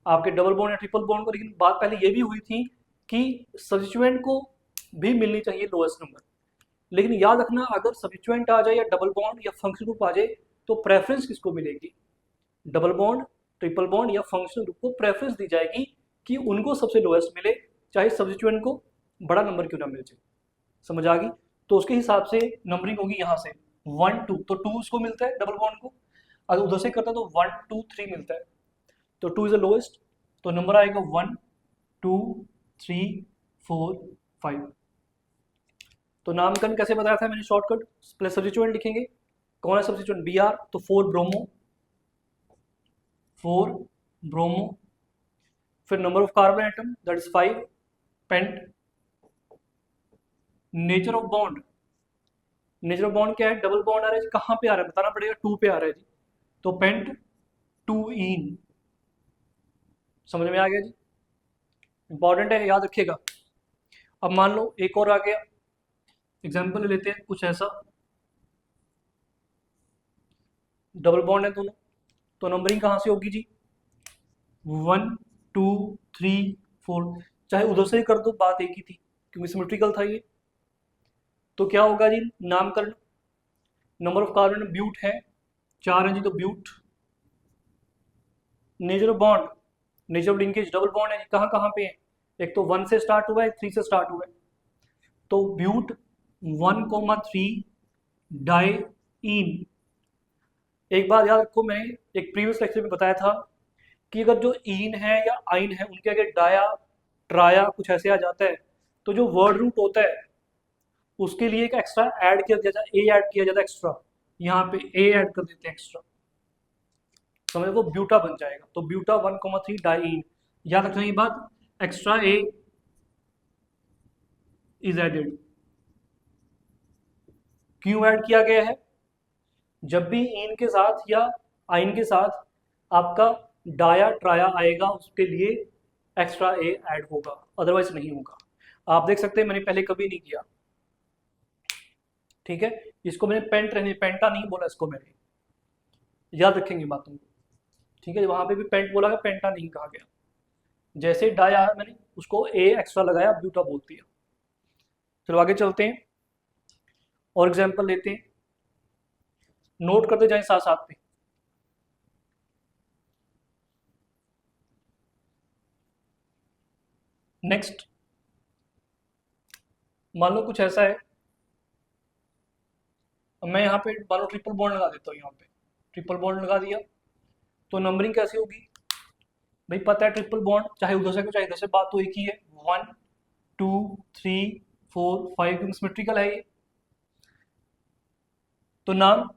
आपके डबल बॉन्ड या ट्रिपल बॉन्ड को। लेकिन बात पहले ये भी हुई थी कि सब्स्टिट्यूएंट को भी मिलनी चाहिए लोएस्ट नंबर। लेकिन याद रखना अगर सब्स्टिट्यूएंट आ जाए या डबल बॉन्ड या फंक्शनल ग्रुप आ जाए तो प्रेफरेंस किसको मिलेगी? डबल बॉन्ड, ट्रिपल बॉन्ड या फंक्शनल ग्रुप को प्रेफरेंस दी जाएगी कि उनको सबसे लोएस्ट मिले, चाहे सब्स्टिट्यूएंट को बड़ा नंबर क्यों ना मिल जाए। समझ आ गई? तो उसके हिसाब से नंबरिंग होगी यहाँ से 1 2, तो 2 उसको मिलता है डबल बॉन्ड को। अगर उधर से करता है तो 1 2 3 मिलता है, तो 2 इज द लोएस्ट, तो नंबर आएगा 1 2 3 4 5। तो नामकरण कैसे बताया था मैंने, शॉर्टकट प्लस सब्स्टिट्यूएंट लिखेंगे। कौन है सब्स्टिट्यूएंट? बी आर, तो 4 ब्रोमो, 4 ब्रोमो। फिर number of carbon atom that is 5, pent. Nature of bond, nature of bond क्या है? डबल बॉन्ड आ रहा है जी, कहाँ पे आ रहा है बताना पड़ेगा, 2 पे आ रहा है जी, तो पेंट 2 इन। समझ में आ गया जी? इंपॉर्टेंट है, याद रखिएगा। अब मान लो एक और आ गया, एग्जाम्पल ले लेते हैं कुछ ऐसा, डबल बॉन्ड है दोनों, तो नंबरिंग कहाँ से होगी जी? 1 2 3 4, चाहे उधर से ही कर दो, बात एक ही थी क्योंकि सिमेट्रिकल था ये। तो क्या होगा जी नामकरण? नंबर ऑफ कार्बन ब्यूट है 4 है जी, तो but. Nature of bond, nature of linkage double bond है, कहाँ कहाँ पे है? एक तो 1 से स्टार्ट हुआ है, 3 से स्टार्ट हुआ है, तो ब्यूट 1,3 डाई इन। एक बात याद रखो, मैंने एक प्रीवियस लेक्चर में बताया था कि अगर जो इन है या आइन है उनके आगे डाया ट्राया कुछ ऐसे आ जाता है तो जो वर्ड रूट होता है उसके लिए एक एक्स्ट्रा ऐड किया जाता है, ए ऐड किया जाता है एक्स्ट्रा, यहाँ पे ए ऐड कर देते हैं एक्स्ट्रा, समझ वो ब्यूटा बन जाएगा। तो ब्यूटा 1,3 डाई, याद रखना ये बात, एक्स्ट्रा ए इज एडेड। क्यों ऐड किया गया है? जब भी इन के साथ या आइन के साथ आपका डाया ट्राया आएगा उसके लिए एक्स्ट्रा ए ऐड होगा, अदरवाइज नहीं होगा। आप देख सकते हैं मैंने पहले कभी नहीं किया, ठीक है। इसको मैंने पेंटा नहीं बोला, इसको मैंने, याद रखेंगे बातों को, ठीक है। वहां पे भी पेंट बोला गया, पेंटा नहीं कहा गया। जैसे डाई आया मैंने उसको ए एक्स्ट्रा लगाया, ब्यूटा बोल दिया। चलो आगे चलते हैं और एग्जाम्पल लेते हैं, नोट करते जाएं साथ साथ में। नेक्स्ट मान लो कुछ ऐसा है, मैं यहाँ पे मान लो ट्रिपल बॉन्ड लगा देता हूँ, यहाँ पे ट्रिपल बॉन्ड लगा दिया, तो नंबरिंग कैसी होगी भाई? पता है ट्रिपल बॉन्ड चाहे उधर से चाहे इधर से, बात तो एक ही है, 1 2 3 4 5, क्योंकि सिमेट्रिकल है ये। तो नाम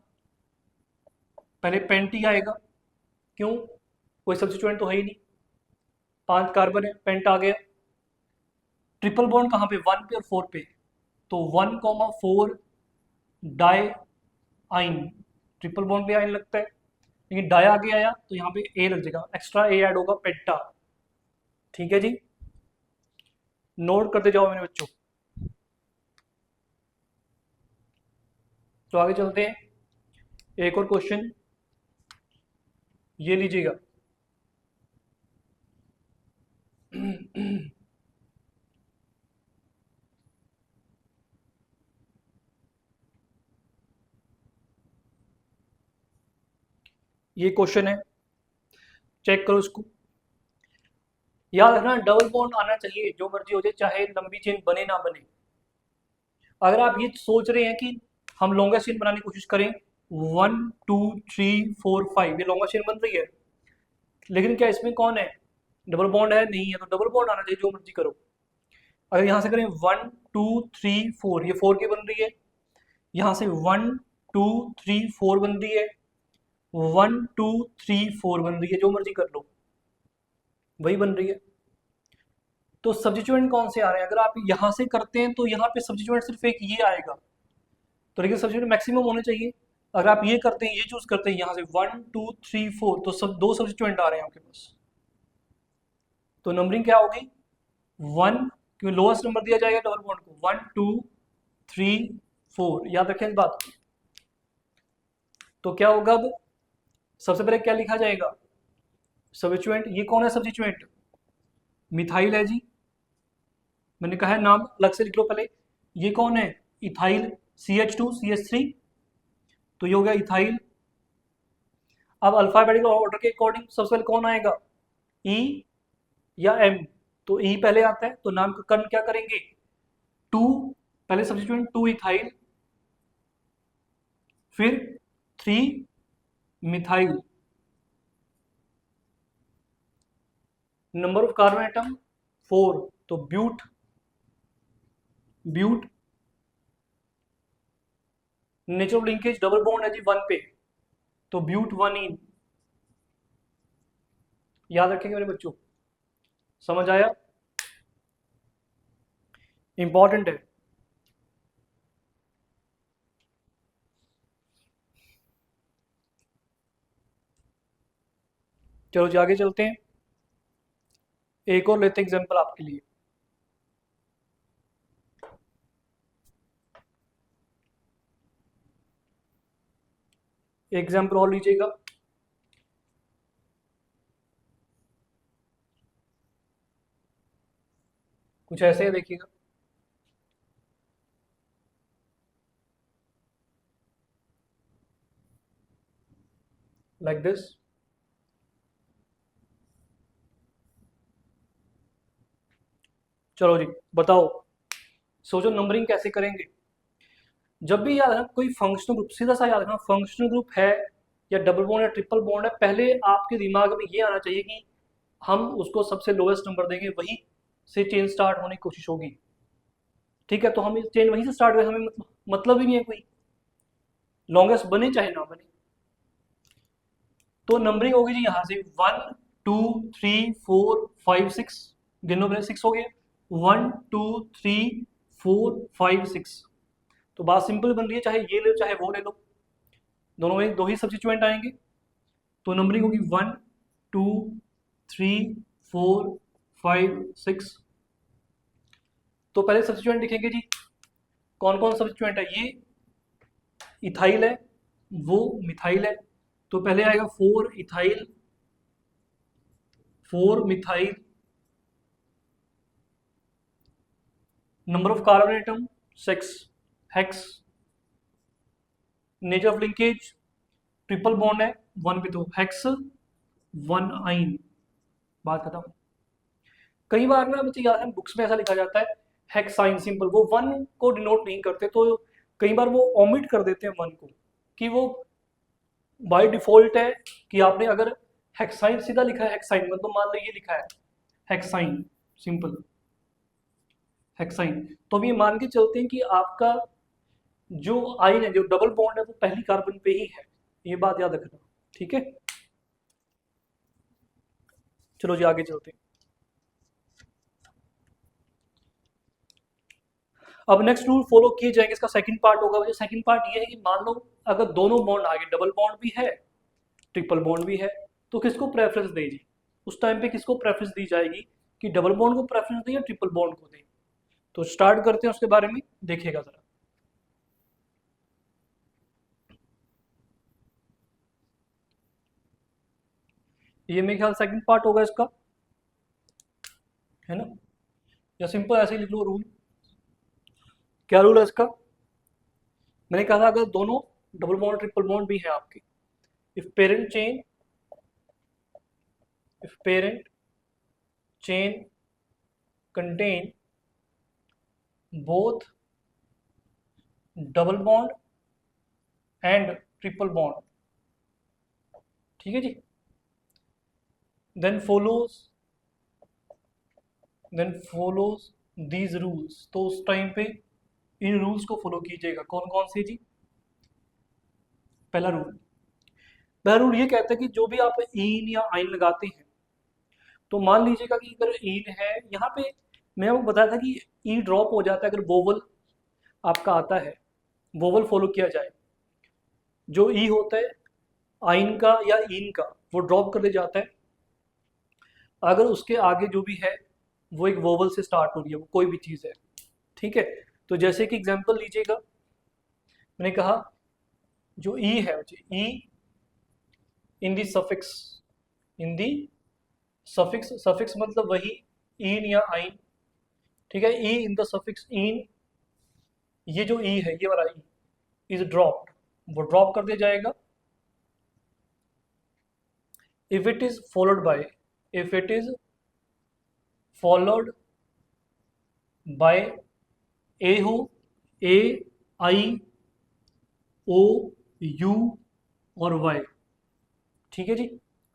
पहले पेंट ही आएगा, क्यों? कोई सब्स्टिट्यूएंट तो है ही नहीं, 5 कार्बन है, पेंट आ गया। ट्रिपल बॉन्ड कहाँ पे? 1 पे और 4 पे, तो 1,4 डाई आइन, ट्रिपल बॉन्ड पे आइन लगता है, लेकिन डाई आगे आया तो यहाँ पे ए लग जाएगा, एक्स्ट्रा ए ऐड होगा, पेंटा। ठीक है जी, नोट करते जाओ मेरे बच्चों। तो आगे चलते हैं, एक और क्वेश्चन ये लीजिएगा। ये क्वेश्चन है, चेक करो इसको। याद रखना डबल बॉन्ड आना चाहिए, जो मर्जी हो जाए, चाहे लंबी चेन बने ना बने। अगर आप ये सोच रहे हैं कि हम लॉन्गेस्ट चेन बनाने की कोशिश करें, 1 2 3 4 5, ये लॉन्गेस्ट चेन बन रही है, लेकिन क्या इसमें कौन है? डबल बॉन्ड है? नहीं है, तो डबल बॉन्ड आना चाहिए, जो मर्जी करो। अगर यहाँ से करें 1 2 3 4, ये 4 की बन रही है, यहाँ से 1 2 3 4 बन रही है, 1 2 3 4 बन रही है, जो मर्जी कर लो वही बन रही है। तो सब्स्टिट्यूएंट कौन से आ रहे हैं? अगर आप यहाँ से करते हैं तो यहाँ पे सब्स्टिट्यूएंट सिर्फ एक ये आएगा, तो लेकिन सब्स्टिट्यूएंट मैक्सिमम होने चाहिए। अगर आप ये करते हैं, ये चूज करते हैं यहाँ से 1 2 3 4, तो सब दो सब्स्टिट्यूएंट आ रहे हैं आपके पास। तो नंबरिंग क्या होगी? 1, क्योंकि लोएस्ट नंबर दिया जाएगा डबल बॉन्ड को, 1 2 3 4, याद रखें इस बात को। तो क्या होगा अब? सबसे पहले क्या लिखा जाएगा? सब्स्टिट्यूएंट। ये कौन है सब्स्टिट्यूएंट? मिथाइल है जी, मैंने कहा है नाम अलग से लिख लो पहले। ये कौन है? इथाइल, CH2CH3, तो ये हो गया इथाइल। अब अल्फाबेटिकल ऑर्डर के अकॉर्डिंग सबसे पहले कौन आएगा? ई या एम? तो ई पहले आता है, तो नाम का कर्ण क्या करेंगे? 2, पहले सब्स्टिट्यूएंट 2 इथाइल, फिर 3 methyl. Number of carbon atom 4, तो but, but. Nature of linkage double bond है जी 1 पे, तो ब्यूट 1 इन। याद रखेंगे मेरे बच्चों, समझ आया? इंपॉर्टेंट है। चलो जी आगे चलते हैं, एक और लेते हैं एग्जांपल आपके लिए। एग्जांपल और लीजिएगा। कुछ ऐसे है, देखिएगा। Like this. चलो जी बताओ, सोचो नंबरिंग कैसे करेंगे। जब भी याद रखना कोई फंक्शनल ग्रुप, सीधा सा याद रखना, फंक्शनल ग्रुप है या डबल बॉन्ड या ट्रिपल बॉन्ड है, पहले आपके दिमाग में ये आना चाहिए कि हम उसको सबसे लोएस्ट नंबर देंगे, वही से चेन स्टार्ट होने की कोशिश होगी। ठीक है, तो हम चेन वहीं से स्टार्ट करें, हमें मतलब ही नहीं है कोई लॉन्गेस्ट बने चाहे ना बने। तो नंबरिंग होगी जी यहाँ से 1 2 3 4 5 6, गिनो पहले 6 हो गया, 1 2 3 4 5 6। तो बात सिंपल बन रही है, चाहे ये ले लो चाहे वो ले लो, दोनों में दो ही सब्स्टिट्यूएंट आएंगे। तो नंबरिंग होगी 1 2 3 4 5 6। तो पहले सब्स्टिट्यूएंट लिखेंगे जी, कौन कौन सब्स्टिट्यूएंट है? ये इथाइल है, वो मिथाइल है, तो पहले आएगा 4 ethyl, 4 methyl. Number of carbon atom 6, hex. Nature of linkage triple bond है 1 पे, तो हेक्स 1 आइन। बात खत्म। कई बार ना बच्चे याद है बुक्स में ऐसा लिखा जाता है हेक्साइन सिंपल, वो 1 को डिनोट नहीं करते, तो कई बार वो ओमिट कर देते हैं 1 को, कि वो बाय डिफॉल्ट है कि आपने अगर हेक्साइन सीधा लिखा है, हेक्साइन मतलब मान लो ये लिखा है हेक्साइन सिंपल, हेक्साइन, तो हम ये मान के चलते हैं कि आपका जो आइन है, जो डबल बॉन्ड है, वो पहली कार्बन पे ही है। ये बात याद रखना, ठीक है। चलो जी आगे चलते हैं। अब नेक्स्ट रूल फॉलो किए जाएंगे, इसका सेकंड पार्ट होगा। जो सेकंड पार्ट ये है कि मान लो अगर दोनों बॉन्ड आगे, डबल बॉन्ड भी है ट्रिपल बॉन्ड भी है, तो किसको प्रेफरेंस दें जी? उस टाइम पे किसको प्रेफरेंस दी जाएगी, कि डबल बॉन्ड को प्रेफरेंस दें या ट्रिपल बॉन्ड को दें? तो स्टार्ट करते हैं, उसके बारे में देखिएगा जरा। ये मेरे ख्याल सेकंड पार्ट होगा इसका, है ना? या सिंपल ऐसे ही लिख लो रूल। क्या रूल है इसका? मैंने कहा था अगर दोनों डबल बॉन्ड ट्रिपल बॉन्ड भी है आपके, if parent chain, if parent chain contain both double bond and triple bond, ठीक है जी, देन फॉलोज दीज रूल्स, तो उस टाइम पे इन रूल्स को फॉलो कीजिएगा। कौन कौन से जी? पहला रूल ये कहता है कि जो भी आप इन या आइन लगाते हैं, तो मान लीजिएगा कि अगर इन है यहाँ पे, मैं आपको बताया था कि ई ड्रॉप हो जाता है अगर वोवल आपका आता है, वोवल फॉलो किया जाए। जो ई होता है आइन का या इन का, वो ड्रॉप कर दिया जाता है अगर उसके आगे जो भी है वो एक वोवल से स्टार्ट हो रही है, वो कोई भी चीज़ है। ठीक है, तो जैसे कि एग्जांपल लीजिएगा, मैंने कहा जो ई है, ई इन दी सफिक्स, इन दी सफिक्स, सफिक्स मतलब वही इन या आइन। ठीक है, ई इन द सफिक्स इन, ये जो ई है, ये वाला ई इज ड्रॉप्ड, वो ड्रॉप कर दिया जाएगा। If it is followed by, if it is followed by A हो, ए आई ओ यू और वाई। ठीक है जी,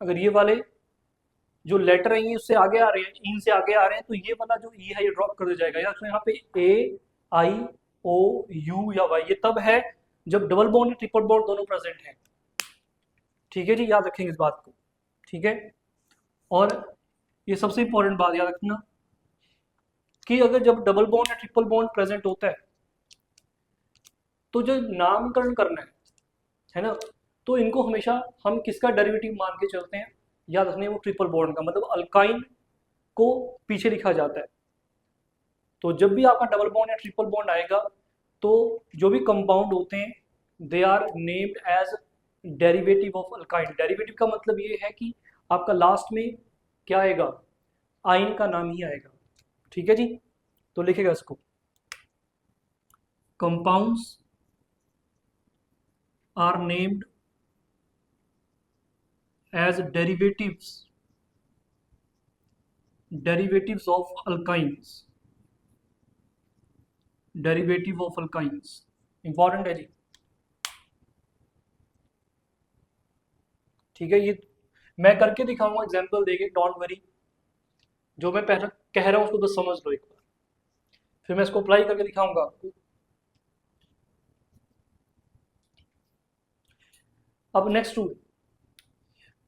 अगर ये वाले जो लेटर है ये उससे आगे आ रहे हैं, इन से आगे आ रहे हैं, तो ये वाला जो ई है ये ड्रॉप कर दिया जाएगा। या तो यहाँ पे ए आई ओ यू या वाई, ये तब है जब डबल बॉन्ड या ट्रिपल बॉन्ड दोनों प्रेजेंट हैं। ठीक है जी, याद रखेंगे इस बात को। ठीक है, और ये सबसे इंपॉर्टेंट बात याद रखना कि अगर जब डबल बॉन्ड या ट्रिपल बॉन्ड प्रेजेंट होता है, तो जो नामकरण करना है ना, तो इनको हमेशा हम किसका डेरिवेटिव मान के चलते हैं? याद रखना, वो ट्रिपल बॉन्ड का, मतलब अल्काइन को पीछे लिखा जाता है। तो जब भी आपका डबल बॉन्ड या ट्रिपल बॉन्ड आएगा, तो जो भी कंपाउंड होते हैं they are named as derivative of alkyne. Derivative का मतलब ये है कि आपका लास्ट में क्या आएगा? आइन का नाम ही आएगा। ठीक है जी, तो लिखेगा इसको, compounds are named as derivatives of alkynes, derivative of alkynes. Important है जी। ठीक है, ये मैं करके दिखाऊंगा एग्जांपल देके, डोंट वरी। जो मैं पहले कह रहा हूँ उसको बस समझ लो एक बार, फिर मैं इसको अप्लाई करके दिखाऊंगा आपको। अब नेक्स्ट रूल,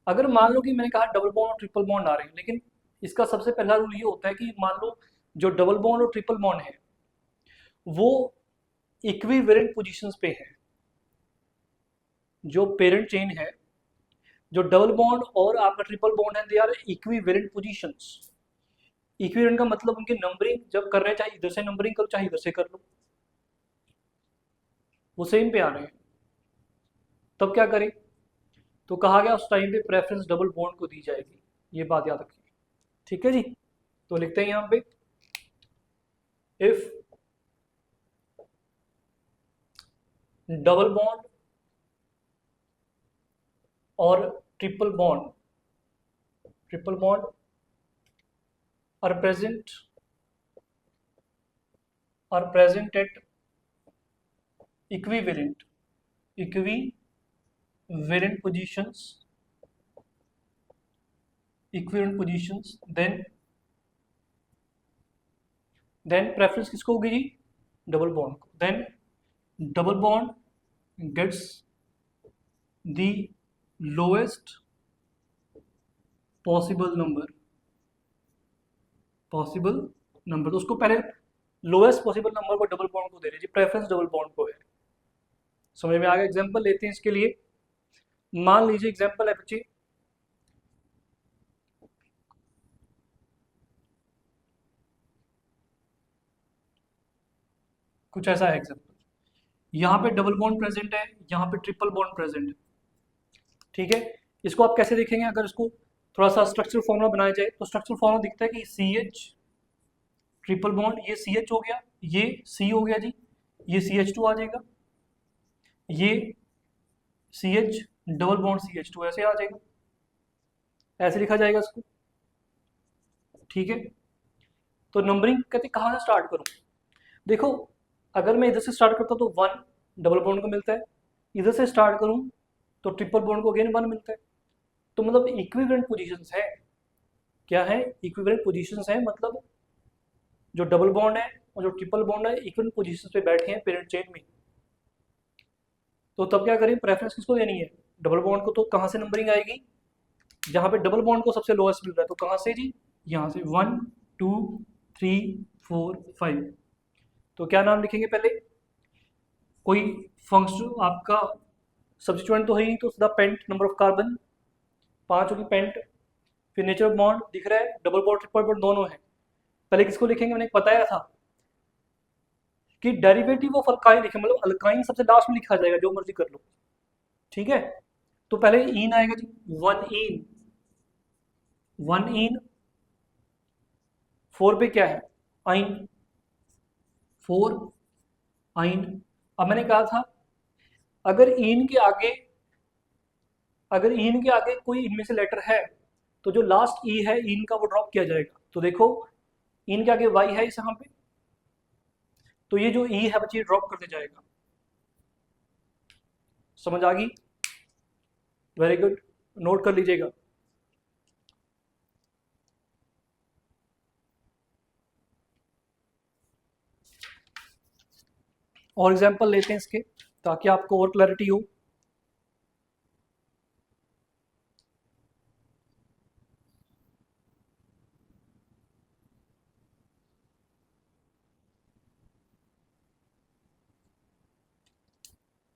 अगर मान लो कि मैंने कहा डबल बॉन्ड और ट्रिपल बॉन्ड आ रहे हैं, लेकिन इसका सबसे पहला रूल ये होता है कि मान लो जो डबल बॉन्ड और ट्रिपल बॉन्ड है वो इक्विवेलेंट पोजीशंस पे है। जो पेरेंट चेन है, जो डबल बॉन्ड और आपका ट्रिपल बॉन्ड है, they are equivalent positions. Equivalent का मतलब उनकी नंबरिंग जब कर रहे हैं, चाहे इधर से नंबरिंग करो चाहे इधर से कर लो, वो सेम पे आ रहे हैं। तब क्या करें? तो कहा गया उस टाइम पे प्रेफरेंस डबल बॉन्ड को दी जाएगी। ये बात याद रखिए। ठीक है जी, तो लिखते हैं यहाँ पे, इफ डबल बॉन्ड और triple bond are present at equivalent positions, then preference किसको होगी जी? डबल बॉन्ड को। Then double bond gets the lowest possible number, तो उसको पहले लोएस्ट पॉसिबल नंबर को डबल बॉन्ड को दे रहे जी, प्रेफरेंस डबल बॉन्ड को है। समझ में आ गया? एग्जांपल लेते हैं इसके लिए। मान लीजिए एग्जांपल है बच्चे, कुछ ऐसा है एग्जांपल, यहाँ पे डबल बॉन्ड प्रेजेंट है, यहाँ पे ट्रिपल बॉन्ड प्रेजेंट है। ठीक है, इसको आप कैसे देखेंगे? अगर इसको थोड़ा सा स्ट्रक्चरल फॉर्मूला बनाया जाए, तो स्ट्रक्चरल फॉर्मूला दिखता है कि CH ट्रिपल बॉन्ड, ये CH हो गया, ये C हो गया जी, ये CH2 आ जाएगा, ये CH डबल बॉन्ड CH2 ऐसे आ जाएगा, ऐसे लिखा जाएगा इसको। ठीक है, तो नंबरिंग कहते कहाँ से स्टार्ट करूँ? देखो, अगर मैं इधर से स्टार्ट करता हूँ तो 1 डबल बॉन्ड को मिलता है, इधर से स्टार्ट करूँ तो ट्रिपल बॉन्ड को अगेन 1 मिलता है। तो मतलब इक्विवेलेंट पोजीशंस है। क्या है? इक्विवेलेंट पोजीशंस है, मतलब जो डबल बॉन्ड है और जो ट्रिपल बॉन्ड है इक्वल पोजीशन पे बैठे हैं पेरेंट चेन में, तो तब क्या करें, प्रेफरेंस किसको देनी है, डबल बॉन्ड को। तो कहाँ से नंबरिंग आएगी, जहाँ पे डबल बॉन्ड को सबसे लोएस्ट मिल रहा है, तो कहाँ से जी, यहाँ से 1 2 3 4 5। तो क्या नाम लिखेंगे, पहले कोई फंक्शन आपका सब्स्टिट्यूएंट तो है ही, तो the pent number of carbon 5 होगी पेंट। फिर नेचर ऑफ बॉन्ड दिख रहा है, डबल बॉन्ड ट्रिपल बॉन्ड दोनों है। पहले किसको लिखेंगे, मैंने बताया था कि डेरिवेटिव ऑफ अल्काइन लिखे, मतलब अल्काइन सबसे लास्ट में लिखा जाएगा, जो मर्जी कर लो, ठीक है। तो पहले इन आएगा जी, वन इन 4 पे क्या है, आइन 4 आइन। अब मैंने कहा था अगर इन के आगे, अगर इन के आगे कोई इनमें से लेटर है तो जो लास्ट ई है इन का वो ड्रॉप किया जाएगा। तो देखो इन के आगे वाई है इस यहाँ पे, तो ये जो ई है बच्चे ड्रॉप करते जाएगा। समझ आ गई, वेरी गुड, नोट कर लीजिएगा। और एग्जांपल लेते हैं इसके, ताकि आपको और क्लैरिटी हो।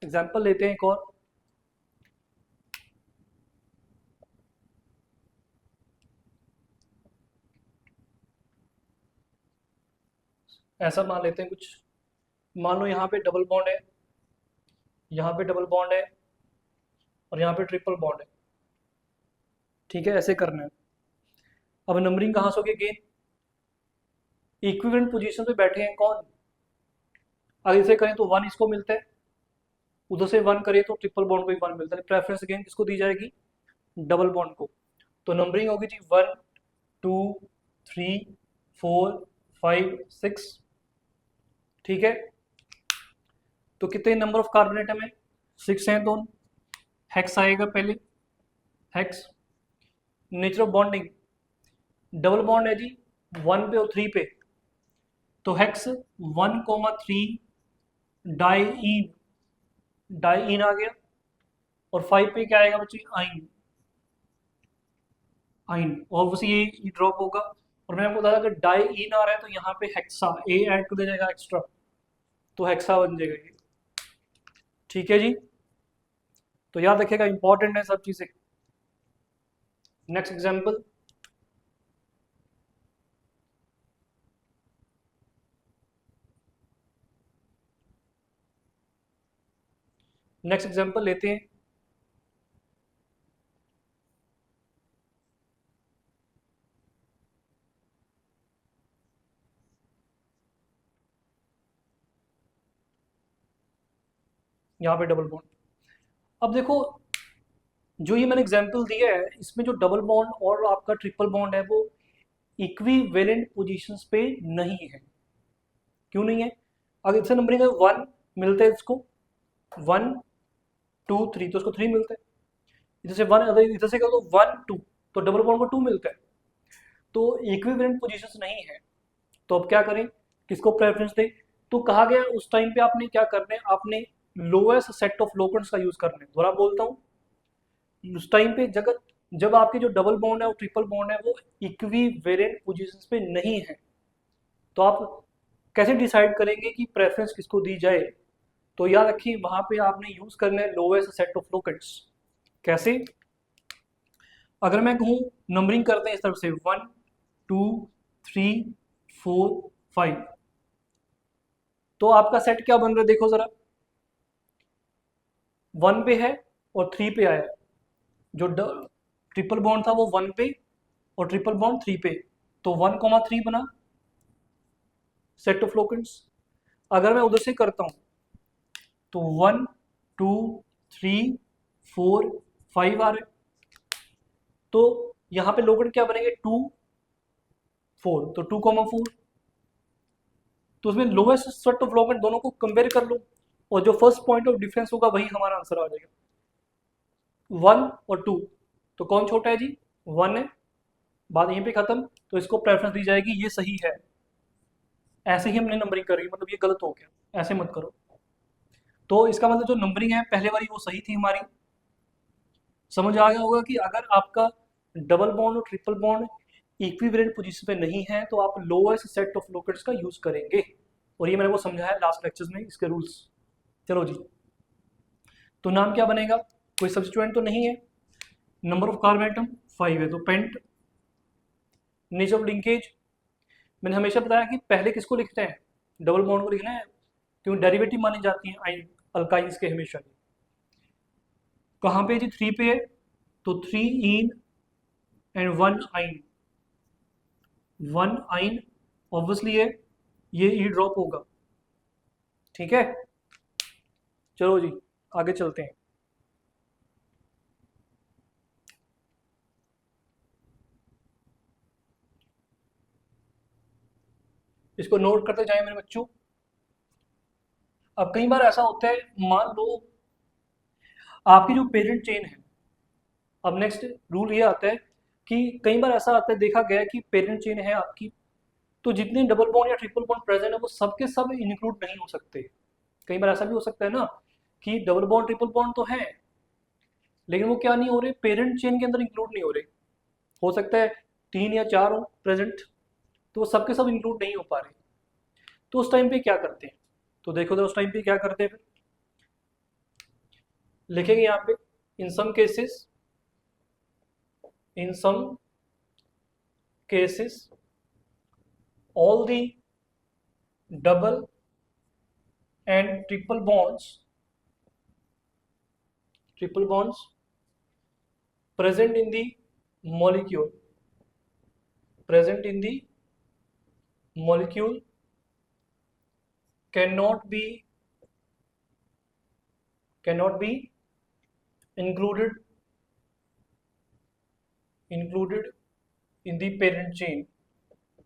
एग्जांपल लेते हैं एक और, ऐसा मान लेते हैं कुछ, मान लो यहाँ पे डबल बॉन्ड है, यहाँ पे डबल बॉन्ड है और यहाँ पे ट्रिपल बॉन्ड है, ठीक है, ऐसे करना है। अब नंबरिंग कहाँ से होगी, अगेन इक्विवेलेंट पोजीशन पे बैठे हैं कौन, अगर इसे करें तो 1 इसको मिलता है, उधर से 1 करें तो ट्रिपल बॉन्ड को भी 1 मिलता है। प्रेफरेंस अगेन किसको दी जाएगी, डबल बॉन्ड को। तो नंबरिंग होगी जी 1 2 3 4 5 6, ठीक है। तो कितने नंबर ऑफ कार्बन एटम है, 6 हैं। तो हेक्स आएगा पहले, hex. Nature of bonding, double bond है जी 1 पे और 3 पे, तो हेक्स 1,3 डाईइन, डाईइन आ गया। और 5 पे क्या आएगा बच्चे, आइन, आइन ऑब्वियसली ये ड्रॉप होगा। और मैंने आपको बताया अगर डाईइन आ रहा है तो यहाँ पे हेक्सा ए ऐड कर दिया जाएगा एक्स्ट्रा, तो हेक्सा बन जाएगा ये, ठीक है जी। तो याद रखिएगा, इंपॉर्टेंट है सब चीजें। नेक्स्ट एग्जांपल, नेक्स्ट एग्जांपल लेते हैं। यहाँ पे डबल बॉन्ड, अब देखो जो ये मैंने एग्जांपल दिया है इसमें जो डबल बॉन्ड और आपका ट्रिपल बॉन्ड है वो इक्विवेलेंट पोजीशंस पे नहीं है। क्यों नहीं है, अगर इससे नंबरिंग 1 मिलता है इसको, 1 2 3 तो उसको 3 मिलता है, इधर से 1, अगर इधर से कर दो 1 2 तो डबल बॉन्ड को 2 मिलता है। तो इक्विवेलेंट पोजीशंस नहीं है, तो अब क्या करें, किसको प्रेफरेंस दें। तो कहा गया उस टाइम पे आपने क्या करना है, आपने लोएस्ट सेट ऑफ लोकेंट्स का यूज करना है। दोबारा बोलता हूँ, उस टाइम पे जगह जब आपके जो डबल बॉन्ड है और ट्रिपल बॉन्ड है वो इक्विवेलेंट पोजीशंस पे नहीं है, तो आप कैसे डिसाइड करेंगे कि प्रेफरेंस किसको दी जाए। तो याद रखिए वहां पे आपने यूज करना है लोएस्ट सेट ऑफ लोकेंट्स। कैसे, अगर मैं कहूँ नंबरिंग करते हैं इस तरफ से 1 2 3 4 5, तो आपका सेट क्या बन रहा है देखो जरा, 1 पे है और 3 पे आया, जो ट्रिपल बॉन्ड था वो 1 पे और ट्रिपल बॉन्ड 3 पे, तो 1,3 बना सेट ऑफ लोकेंट्स। अगर मैं उधर से करता हूं तो 1 2 3 4 5 आ रहे, तो यहां पे लोकेंट क्या बनेंगे 2 4, तो 2,4, तो उसमें लोएस्ट सेट ऑफ लोकेंट दोनों को कंपेयर कर लो और जो फर्स्ट पॉइंट ऑफ डिफरेंस होगा वही हमारा आंसर आ जाएगा, 1 और 2। तो कौन छोटा है जी, 1 है, बात यहीं पे खत्म। तो इसको प्रेफरेंस दी जाएगी, ये सही है। ऐसे ही हमने नंबरिंग करी, मतलब ये गलत हो गया, ऐसे मत करो। तो इसका मतलब जो नंबरिंग है पहले वाली वो सही थी हमारी। समझ आ गया होगा कि अगर आपका डबल बॉन्ड और ट्रिपल बॉन्ड इक्विवेलेंट पोजीशन पे नहीं है तो आप लोएस्ट सेट ऑफ लोकेट्स का यूज करेंगे, और ये मैंने वो समझाया लास्ट लेक्चर्स में इसके रूल्स। चलो जी, तो नाम क्या बनेगा, कोई सब्स्टिट्यूएंट तो नहीं है, नंबर ऑफ कार्बन एटम 5 है तो पेंट। नेचर ऑफ लिंकेज, मैंने हमेशा बताया कि पहले किसको लिखते हैं, डबल बॉन्ड को लिखना है, क्योंकि डेरिवेटिव मानी जाती है आइन अल्काइंस के हमेशा। कहाँ पे जी, 3 पे है, तो 3 इन एंड 1 आइन, 1 आइन ऑब्वियसली है, ये ई ड्रॉप होगा। ठीक है, चलो जी आगे चलते हैं। इसको नोट करते जाएं मेरे बच्चों। अब कई बार ऐसा होता है, मान लो आपकी जो पेरेंट चेन है, अब नेक्स्ट रूल ये आता है कि कई बार ऐसा आता है, देखा गया है कि पेरेंट चेन है आपकी, तो जितने डबल बॉन्ड या ट्रिपल बॉन्ड प्रेजेंट है वो सब के सब इंक्लूड नहीं हो सकते। कई बार ऐसा भी हो सकता है ना कि डबल बॉन्ड ट्रिपल बॉन्ड तो है लेकिन वो क्या नहीं हो रहे, पेरेंट चेन के अंदर इंक्लूड नहीं हो रहे। हो सकता है 3 या 4 हो प्रेजेंट, तो वो सब के सब इंक्लूड नहीं हो पा रहे। तो उस टाइम पे क्या करते हैं, तो देखो तो उस टाइम पे क्या करते हैं, फिर लिखेंगे यहाँ पे in some cases, in some cases all the double and triple bonds present in the molecule cannot be included in the parent chain।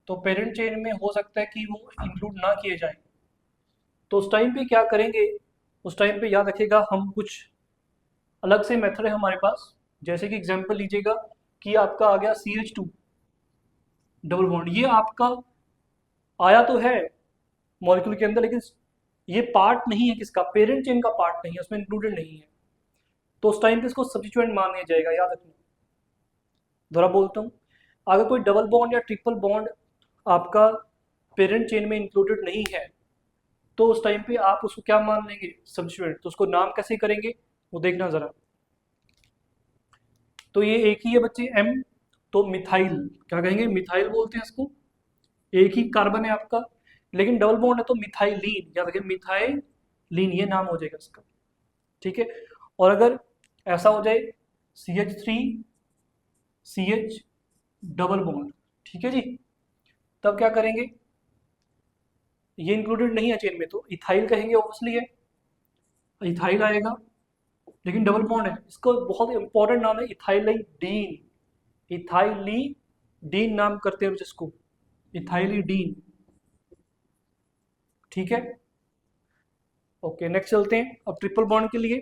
तो पेरेंट चेन में हो सकता है कि वो इंक्लूड ना किए जाएं। तो उस टाइम पे क्या करेंगे, उस टाइम पे याद रखिएगा हम कुछ अलग से मेथड है हमारे पास। जैसे कि एग्जांपल लीजिएगा कि आपका आ गया CH2 डबल बॉन्ड, ये आपका आया तो है मॉलिक्यूल के अंदर लेकिन ये पार्ट नहीं है किसका, पेरेंट चेन का पार्ट नहीं है, उसमें इंक्लूडेड नहीं है। तो उस टाइम पे इसको सब्स्टिट्यूएंट मान लिया जाएगा, याद रखना। दोबारा बोलता हूँ, अगर कोई डबल बॉन्ड या ट्रिपल बॉन्ड आपका पेरेंट चेन में इंक्लूडेड नहीं है तो उस टाइम पे आप उसको क्या मान लेंगे, सब्स्टिट्यूएंट। तो उसको नाम कैसे करेंगे वो देखना जरा। तो ये एक ही है बच्चे M, तो मिथाइल क्या कहेंगे, मिथाइल बोलते हैं इसको, एक ही कार्बन है आपका, लेकिन डबल बॉन्ड है तो मिथाइलीन, याद रखें मिथाइलीन ये नाम हो जाएगा इसका। ठीक है, और अगर ऐसा हो जाए CH3 CH डबल बॉन्ड, ठीक है जी, तब क्या करेंगे, ये इंक्लूडेड नहीं है चेन में तो इथाइल कहेंगे, ऑब्वियसली है इथाइल आएगा, लेकिन डबल बॉन्ड है, इसको बहुत इंपॉर्टेंट नाम है इथाइलिडीन, इथाइलिडीन नाम करते हैं जिसको, इथाइलिडीन। ठीक है, ओके नेक्स्ट चलते हैं अब ट्रिपल बॉन्ड के लिए।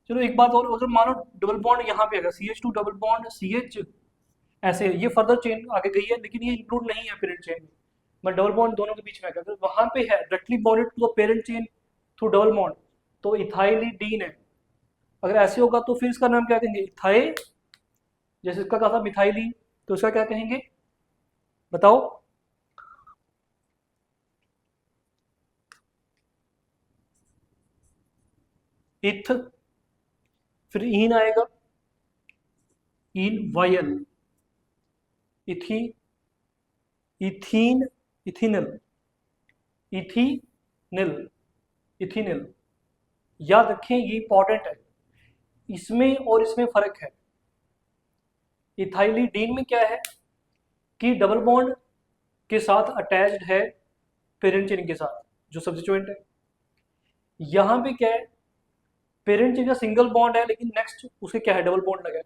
चलो एक बात और, अगर मानो डबल बॉन्ड यहाँ पे आएगा CH2 डबल बॉन्ड CH, ऐसे ये फर्दर चेन आगे गई है लेकिन ये इंक्लूड नहीं है पेरेंट चेन में, मैं डबल बॉन्ड दोनों के बीच में आएगा, अगर वहां पे है directly bonded to the parent chain through double bond तो इथाइलिडीन है। अगर ऐसे होगा तो फिर इसका नाम क्या कहेंगे, इथाइल, जैसे इसका कहा था मिथाइलिन, तो इसका क्या कहेंगे बताओ। इथ, फिर इन आएगा, इन वायल, इथी, इथीन, इथिनल, इथीनिल, इथिनिल। याद रखें ये इंपॉर्टेंट है, इसमें और इसमें फर्क है। इथाइलिडीन में क्या है कि डबल बॉन्ड के साथ अटैच्ड है पेरेंट चेन के साथ जो सब्स्टिट्यूएंट है। यहाँ पे क्या है, पेरेंट चेन का सिंगल बॉन्ड है लेकिन नेक्स्ट उसके क्या है, डबल बॉन्ड लगा है,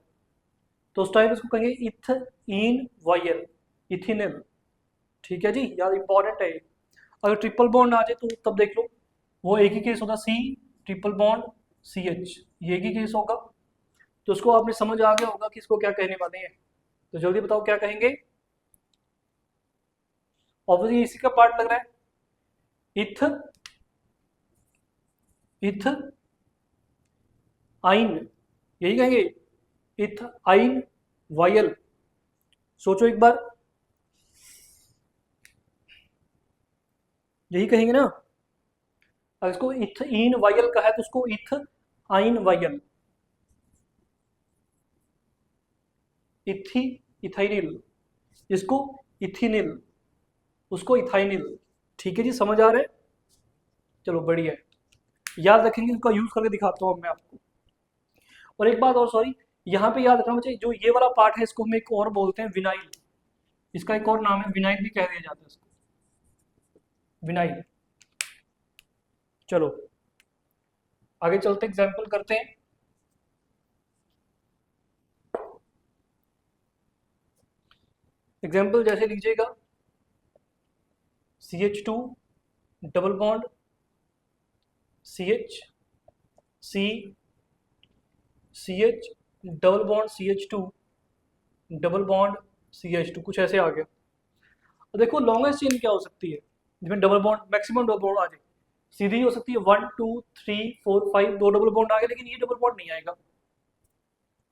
तो उस टाइम इसको कहेंगे इथ इन वायल, इथिनिल। ठीक है जी, याद इंपॉर्टेंट है। अगर ट्रिपल बॉन्ड आ जाए तो तब देख लो, वो एक ही केस होगा, C ट्रिपल बॉन्ड CH, ये एक ही केस होगा। तो उसको आपने समझ आ गया होगा कि इसको क्या कहने वाले हैं, तो जल्दी बताओ क्या कहेंगे। ऑब्वियसली इसी का पार्ट लग रहा है, इथ इथ आइन, यही कहेंगे, इथ आइन वायल। सोचो एक बार, यही कहेंगे ना। अगर इसको इथ इन वायल का है तो उसको इथ आइन वायल, इथी इथाइनिल, इसको इथिनिल, उसको इथाइनिल। ठीक है जी, समझ आ रहा है? चलो बढ़िया है, याद रखेंगे, इसका यूज करके दिखाता हूँ मैं आपको। और एक बात और, सॉरी, यहाँ पे याद रखना चाहिए, जो ये वाला पार्ट है इसको हम एक और बोलते हैं विनाइल। इसका एक और नाम है विनाइल भी कह दिया जाता है इसको, विनाइल। चलो आगे चलते एग्जाम्पल करते हैं। एग्जाम्पल जैसे लीजिएगा, CH2 double bond CH, C, CH double bond CH2 double bond CH2, कुछ ऐसे आ गया। और देखो लॉन्गेस्ट चेन क्या हो सकती है जिसमें double bond, maximum double bond आ जाए, सीधी हो सकती है 1 2 3 4 5, दो डबल बॉन्ड आ गए, लेकिन ये डबल बॉन्ड नहीं आएगा।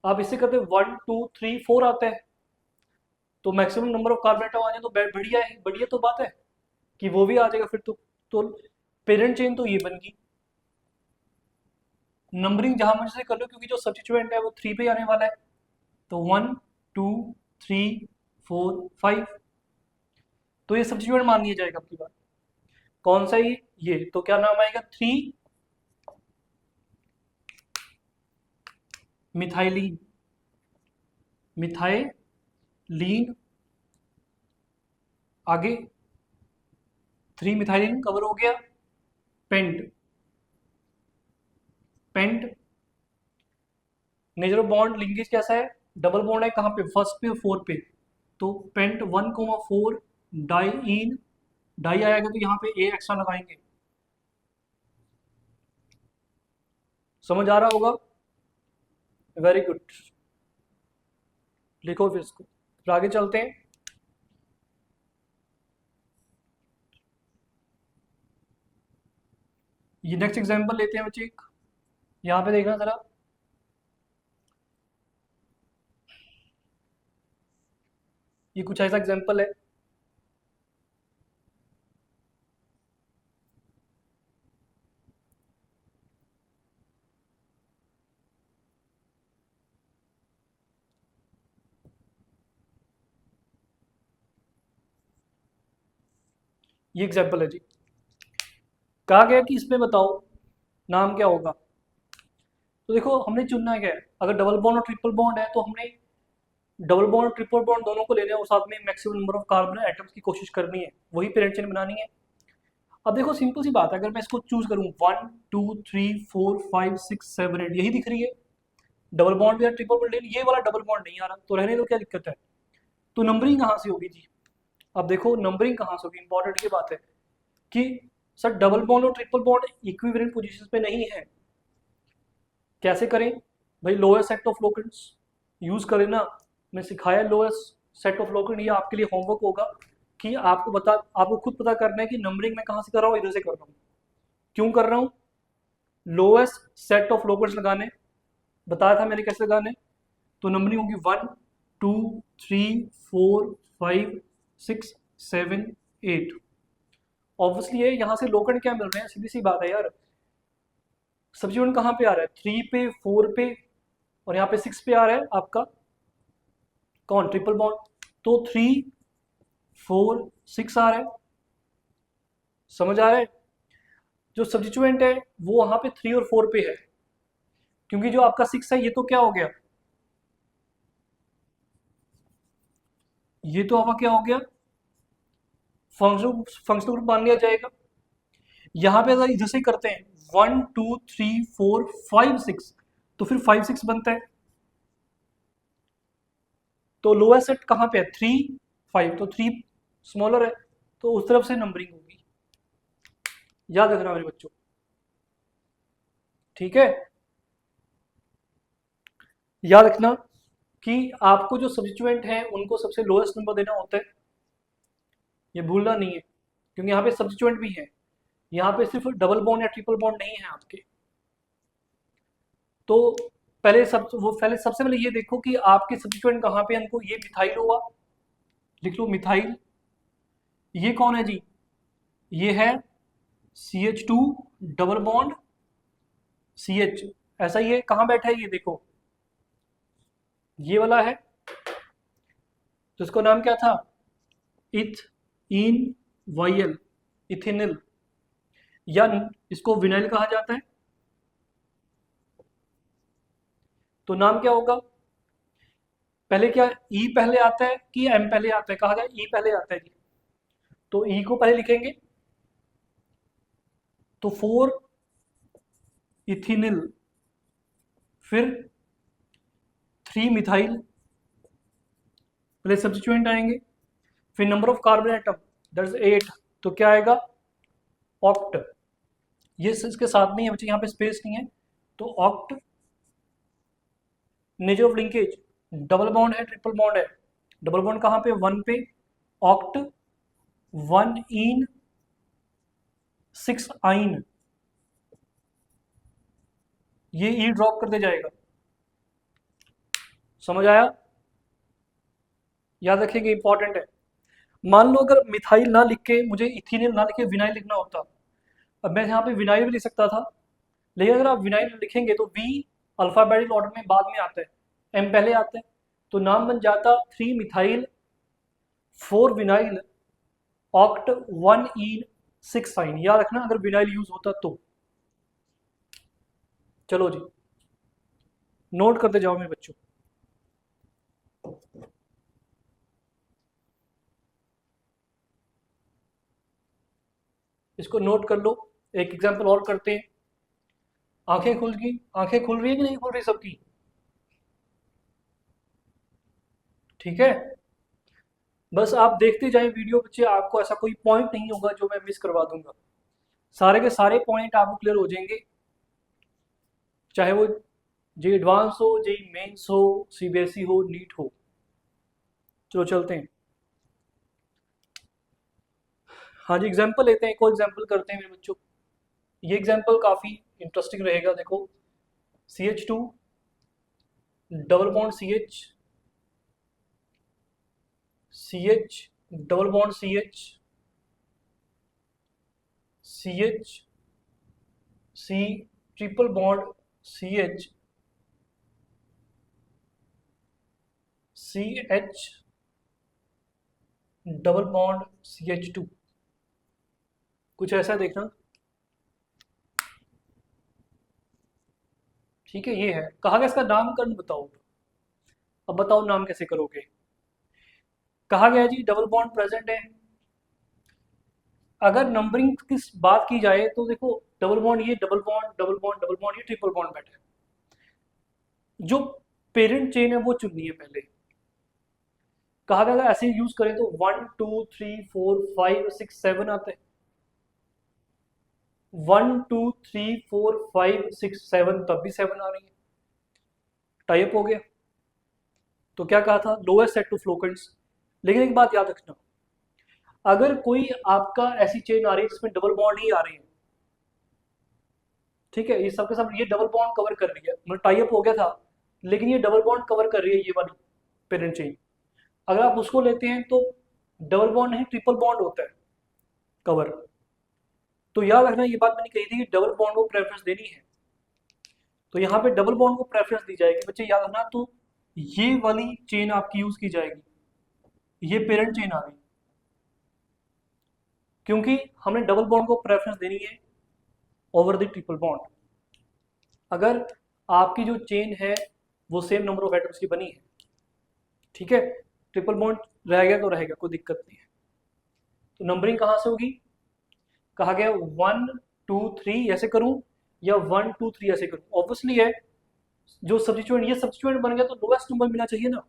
आप इससे करते 1 2 3 4 आता है, तो maximum number of carbon atom आ जाए तो बढ़िया है, बढ़िया तो बात है कि वो भी आ जाएगा फिर तो पेरेंट चेन तो ये बन गई। नंबरिंग जहां मर्जी से कर लो, क्योंकि जो सब्स्टिट्यूएंट है वो 3 पे आने वाला है, तो 1 2 3 4 5, तो ये सब्स्टिट्यूएंट मान लिया जाएगा आपकी बात। कौन सा ये तो क्या नाम आएगा, 3 मिथाइलिन, मिथाइलिन। आगे 3 मिथाइलिन कवर हो गया, pent, pent nature of bond linkage कैसा है, डबल बॉन्ड है कहाँ पे, फर्स्ट पे और 4 पे, तो पेंट 1,4 डाइइन, डाई आएगा तो यहाँ पे ए एक्स्ट्रा लगाएंगे। समझ आ रहा होगा, वेरी गुड, लिखो फिर इसको, फिर आगे चलते हैं। ये नेक्स्ट एग्जांपल लेते हैं बच्चे, यहाँ पे देखना जरा, ये कुछ ऐसा एग्जांपल है, ये एग्जांपल है जी। कहा गया कि इसमें बताओ नाम क्या होगा। तो देखो हमने चुनना क्या है, अगर डबल बॉन्ड और ट्रिपल बॉन्ड है तो हमने डबल बॉन्ड और ट्रिपल बॉन्ड दोनों को लेना है और साथ में maximum number of carbon atoms की कोशिश करनी है, वही पेरेंट चेन बनानी है। अब देखो सिंपल सी बात है, अगर मैं इसको चूज करूं 1 2 3 4 5 6 7 8, यही दिख रही है, डबल बॉन्ड या ट्रिपल बॉन्ड, लेकिन ये वाला डबल बॉन्ड नहीं आ रहा, तो रहने दो, क्या दिक्कत है। तो नंबरिंग कहाँ से होगी जी, अब देखो नंबरिंग कहाँ से होगी, इंपॉर्टेंट ये बात है कि सर डबल बॉन्ड और ट्रिपल बॉन्ड इक्विवेलेंट पोजीशंस पे नहीं है। कैसे करें भाई, lowest set of locants use करें ना, मैं सिखाया लोएस्ट सेट ऑफ लोकेंट, ये आपके लिए होमवर्क होगा कि आपको खुद पता करना है कि नंबरिंग मैं कहाँ से कर रहा हूँ, इधर से कर रहा हूँ, क्यों कर रहा हूँ। लोएस्ट सेट ऑफ लोकेंट्स लगाने बताया था मैंने कैसे लगाने, तो नंबरिंग होगी 1 2 3 4 5 6 7 8। ऑब्वियसली ये यहाँ से लोकेंट क्या मिल रहे हैं, सीधी सी बात है यार, सब्स्टिट्यूएंट कहाँ पे आ रहा है, 3 पे 4 पे और यहाँ पे 6 पे आ रहा है आपका कौन, ट्रिपल बॉन्ड, तो 3 4 6 आ रहा है। समझ आ रहा है, जो सब्स्टिट्यूएंट है वो वहां पे 3 और 4 पे है, क्योंकि जो आपका 6 है ये तो क्या हो गया, ये तो आपका क्या हो गया, फंक्शनल ग्रुप मान लिया जाएगा। यहाँ पे अगर इधर से करते हैं 1 2 3 4 5 6, तो फिर 5 6 बनता है, तो लोएस्ट सेट कहाँ पे है 3 5, तो 3 स्मॉलर है, तो उस तरफ से नंबरिंग होगी, याद रखना मेरे बच्चों, ठीक है। याद रखना कि आपको जो सब्स्टिट्यूएंट है उनको सबसे लोएस्ट नंबर देना होता है, ये भूलना नहीं है, क्योंकि यहाँ पे सब्स्टिट्यूएंट भी है, यहाँ पे सिर्फ डबल बॉन्ड या ट्रिपल बॉन्ड नहीं है आपके। तो पहले सबसे पहले ये देखो कि आपके सब्स्टिट्यूएंट कहाँ पे, हमको ये मिथाइल हुआ, लिख लो मिथाइल। ये कौन है जी, ये है CH2 डबल बॉन्ड CH, ऐसा ही है, कहाँ बैठा है ये देखो, ये वाला है, तो इसका नाम क्या था, इथ इन वायल, इथेनिल, या इसको विनाइल कहा जाता है। तो नाम क्या होगा, पहले क्या ई पहले आता है कि एम पहले आता है, कहा जाए ई पहले आता है जी, तो ई को पहले लिखेंगे, तो 4 इथिनिल, फिर 3 मिथाइल, पहले सब्स्टिट्यूएंट आएंगे, फिर number of carbon atom that is 8, तो क्या आएगा ऑक्ट, ये इसके साथ नहीं है बच्चे, यहाँ पे स्पेस नहीं है, तो oct. Nature of linkage, double bond है ट्रिपल बॉन्ड है, डबल बॉन्ड कहाँ पे 1 पे, ऑक्ट 1 इन 6 आइन, ये ई ड्रॉप करते जाएगा, समझ आया, याद रखेंगे इंपॉर्टेंट है। मान लो अगर मिथाइल ना लिख के मुझे इथेनिल ना लिखे विनाइल लिखना होता, अब मैं यहाँ पे विनाइल भी लिख सकता था, लेकिन अगर आप विनाइल लिखेंगे तो वी अल्फाबेटिक ऑर्डर में बाद में आता है, एम पहले आता है, तो नाम बन जाता 3 मिथाइल 4 विनाइल ऑक्ट 1 इन 6 साइन, याद रखना अगर विनाइल यूज होता तो। चलो जी नोट करते जाओ मेरे बच्चों, इसको नोट कर लो, एक एग्जांपल और करते हैं। आंखें खुल गई, आंखें खुल रही है कि नहीं खुल रही सबकी, ठीक है, बस आप देखते जाएं वीडियो बच्चे, आपको ऐसा कोई पॉइंट नहीं होगा जो मैं मिस करवा दूंगा, सारे के सारे पॉइंट आपको क्लियर हो जाएंगे, चाहे वो जे एडवांस हो, जे मेंस हो, CBSE हो, नीट हो। चलो चलते हैं, हाँ जी एग्जाम्पल लेते हैं, एक और एग्जाम्पल करते हैं मेरे बच्चों, ये एग्जाम्पल काफ़ी इंटरेस्टिंग रहेगा, देखो CH2 double bond CH double bond CH C triple bond CH double bond CH2, कुछ ऐसा देखना, ठीक है, ये है, कहा गया इसका नामकरण बताओ, अब बताओ नाम कैसे करोगे, कहा गया जी डबल बॉन्ड प्रेजेंट है, अगर नंबरिंग की बात की जाए तो देखो डबल बॉन्ड, ये double bond double bond double bond, ये ट्रिपल बॉन्ड बैठा है, जो पेरेंट चेन है वो चुननी है पहले, कहा गया ऐसे यूज करें तो 1 2 3 4 5 6 7 आते हैं, 1 2 3 4 5 6 7, तब भी 7 आ रही है, टाइप हो गया, तो क्या कहा था लोएस्ट सेट टू फ्लोकंट्स। लेकिन एक बात याद रखना, अगर कोई आपका ऐसी चेन आ रही है जिसमें डबल बॉन्ड ही आ रही है, ठीक है, ये सबके सब ये डबल बॉन्ड कवर कर रही है, मतलब टाइप हो गया था, लेकिन ये डबल बॉन्ड कवर कर रही है ये वाली पेरेंट चेन, अगर आप उसको लेते हैं तो डबल बॉन्ड नहीं ट्रिपल बॉन्ड होता है कवर, तो याद रखना ये बात मैंने कही थी कि डबल बॉन्ड को प्रेफरेंस देनी है, तो यहाँ पे डबल बॉन्ड को प्रेफरेंस दी जाएगी बच्चे, याद रखना, तो ये वाली चेन आपकी यूज की जाएगी, ये पेरेंट चेन आ गई, क्योंकि हमने डबल बॉन्ड को प्रेफरेंस देनी है ओवर द ट्रिपल बॉन्ड। अगर आपकी जो चेन है वो सेम नंबर ऑफ एटम्स की बनी है, ठीक है, ट्रिपल बॉन्ड रह गया तो रहेगा, कोई दिक्कत नहीं है, तो नंबरिंग कहाँ से होगी, कहा गया 1 2 3 ऐसे करूं या 1 2 3 ऐसे करूं, ऑब्वियसली है जो सब्स्टिट्यूएंट, ये सब्स्टिट्यूएंट बन गया तो लोएस्ट नंबर मिलना चाहिए ना,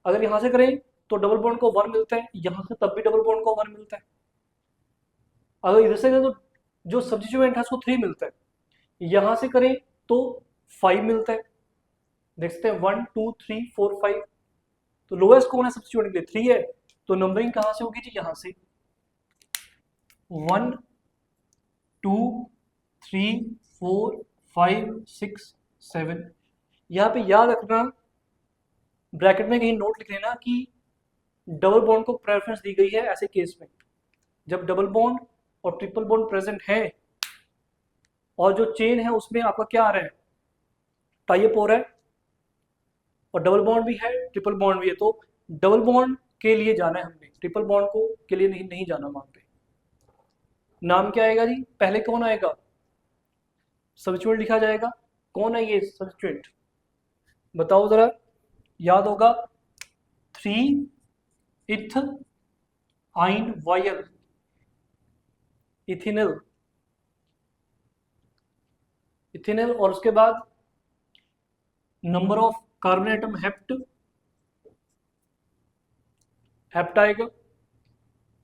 अगर यहां से करें तो डबल बॉन्ड को 1 मिलता है, यहां से तब भी डबल बॉन्ड को 1 मिलता है, अगर इधर से करें तो जो सब्स्टिट्यूएंट है उसको 3 मिलता है, यहां से करें तो 5 मिलता है, देखते हैं 1 2 3 4 5, तो लोएस्ट कौन है सब्स्टिट्यूएंट के लिए 3 है, तो नंबरिंग कहाँ से होगी जी? यहाँ से 1 2 3 4 5 6 7। यहाँ पे याद रखना, ब्रैकेट में कहीं नोट लिख लेना कि डबल बॉन्ड को प्रेफरेंस दी गई है ऐसे केस में जब डबल बॉन्ड और ट्रिपल बॉन्ड प्रेजेंट है और जो चेन है उसमें आपका क्या आ रहा है, टाई अप हो रहा है, और डबल बॉन्ड भी है, ट्रिपल बॉन्ड भी है, तो डबल बॉन्ड के लिए जाना है हमने, ट्रिपल बॉन्ड को के लिए नहीं जाना वहां पे। नाम क्या आएगा जी? पहले कौन आएगा? सब्स्टिट्यूएंट लिखा जाएगा। कौन है ये सब्स्टिट्यूएंट? बताओ जरा, याद होगा 3 इथ आइन वायल, इथिनल, इथिनल, और उसके बाद number of carbon atom hept, hept आएगा।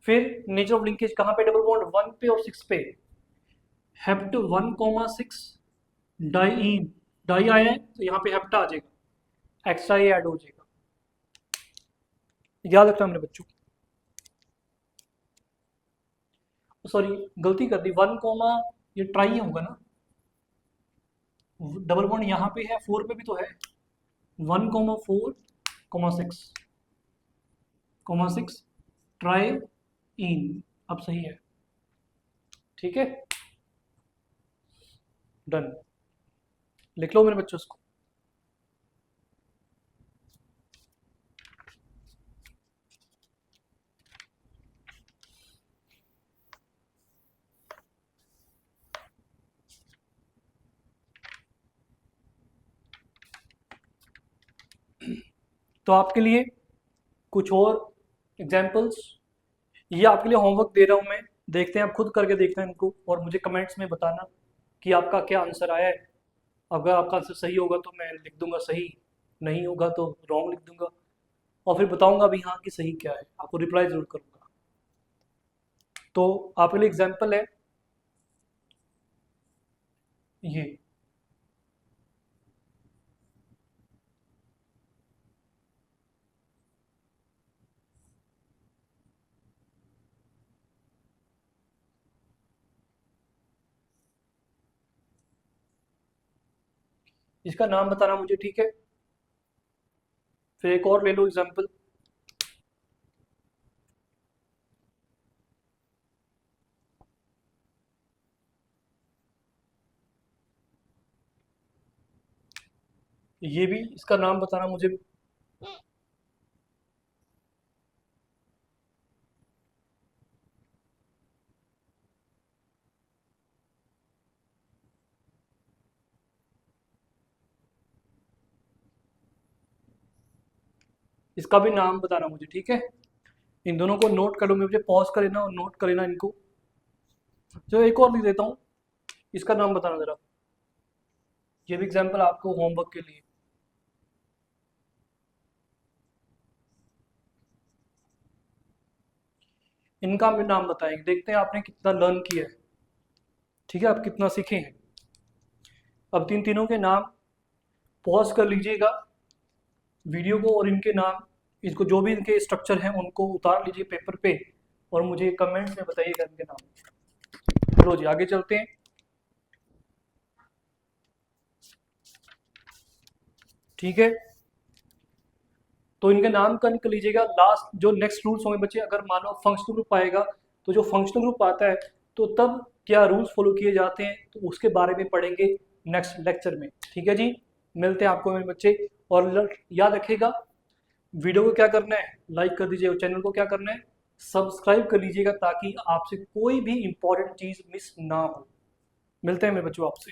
फिर नेचर ऑफ लिंकेज कहाँ पे? डबल बॉन्ड 1 पे और 6 पे, हेप्ट 1,6 डाईन, डाई आया है तो यहाँ पे हेप्ट आ जाएगा, एक्स्ट्रा ये ऐड हो जाएगा। याद रखना हमने बच्चों, सॉरी गलती कर दी, 1, ये ट्राई होगा ना, डबल बॉन्ड यहाँ पे है, 4 पे भी तो है, 1,4,6 ट्राई इन, अब सही है, ठीक है, डन। लिख लो मेरे बच्चों इसको। तो आपके लिए कुछ और एग्जाम्पल्स, ये आपके लिए होमवर्क दे रहा हूँ मैं, देखते हैं आप खुद करके देखना इनको और मुझे कमेंट्स में बताना कि आपका क्या आंसर आया है। अगर आपका आंसर सही होगा तो मैं लिख दूंगा सही, नहीं होगा तो रॉन्ग लिख दूंगा, और फिर बताऊंगा भी हाँ कि सही क्या है, आपको रिप्लाई जरूर करूंगा। तो आपके लिए एग्जाम्पल है ये, इसका नाम बताना मुझे, ठीक है। फिर एक और ले लो एग्जाम्पल, ये भी इसका नाम बताना मुझे। इसका भी नाम बताना मुझे, ठीक है। इन दोनों को नोट कर लो, मुझे पॉज कर लेना और नोट कर लेना इनको। जो एक और लिख देता हूँ, इसका नाम बताना जरा, ये भी एग्जाम्पल आपको होमवर्क के लिए। इनका भी नाम बताएंगे, देखते हैं आपने कितना लर्न किया है, ठीक है, आप कितना सीखे हैं। अब तीनों के नाम पॉज कर लीजिएगा वीडियो को, और इनके नाम, इसको जो भी इनके स्ट्रक्चर हैं उनको उतार लीजिए पेपर पे और मुझे कमेंट्स में बताइएगा इनके नाम। चलो जी आगे चलते हैं। ठीक है, तो इनके नाम का निकल लीजिएगा। लास्ट जो नेक्स्ट रूल्स होंगे बच्चे, अगर मान लो फंक्शनल ग्रुप आएगा तो जो फंक्शनल ग्रुप आता है तो तब क्या रूल्स फॉलो किए जाते हैं तो उसके बारे में पढ़ेंगे नेक्स्ट लेक्चर में। ठीक है जी, मिलते हैं आपको मेरे बच्चे, और याद रखिएगा वीडियो को क्या करना है, लाइक कर दीजिए, और चैनल को क्या करना है, सब्सक्राइब कर लीजिएगा ताकि आपसे कोई भी इंपॉर्टेंट चीज़ मिस ना हो। मिलते हैं मेरे बच्चों आपसे।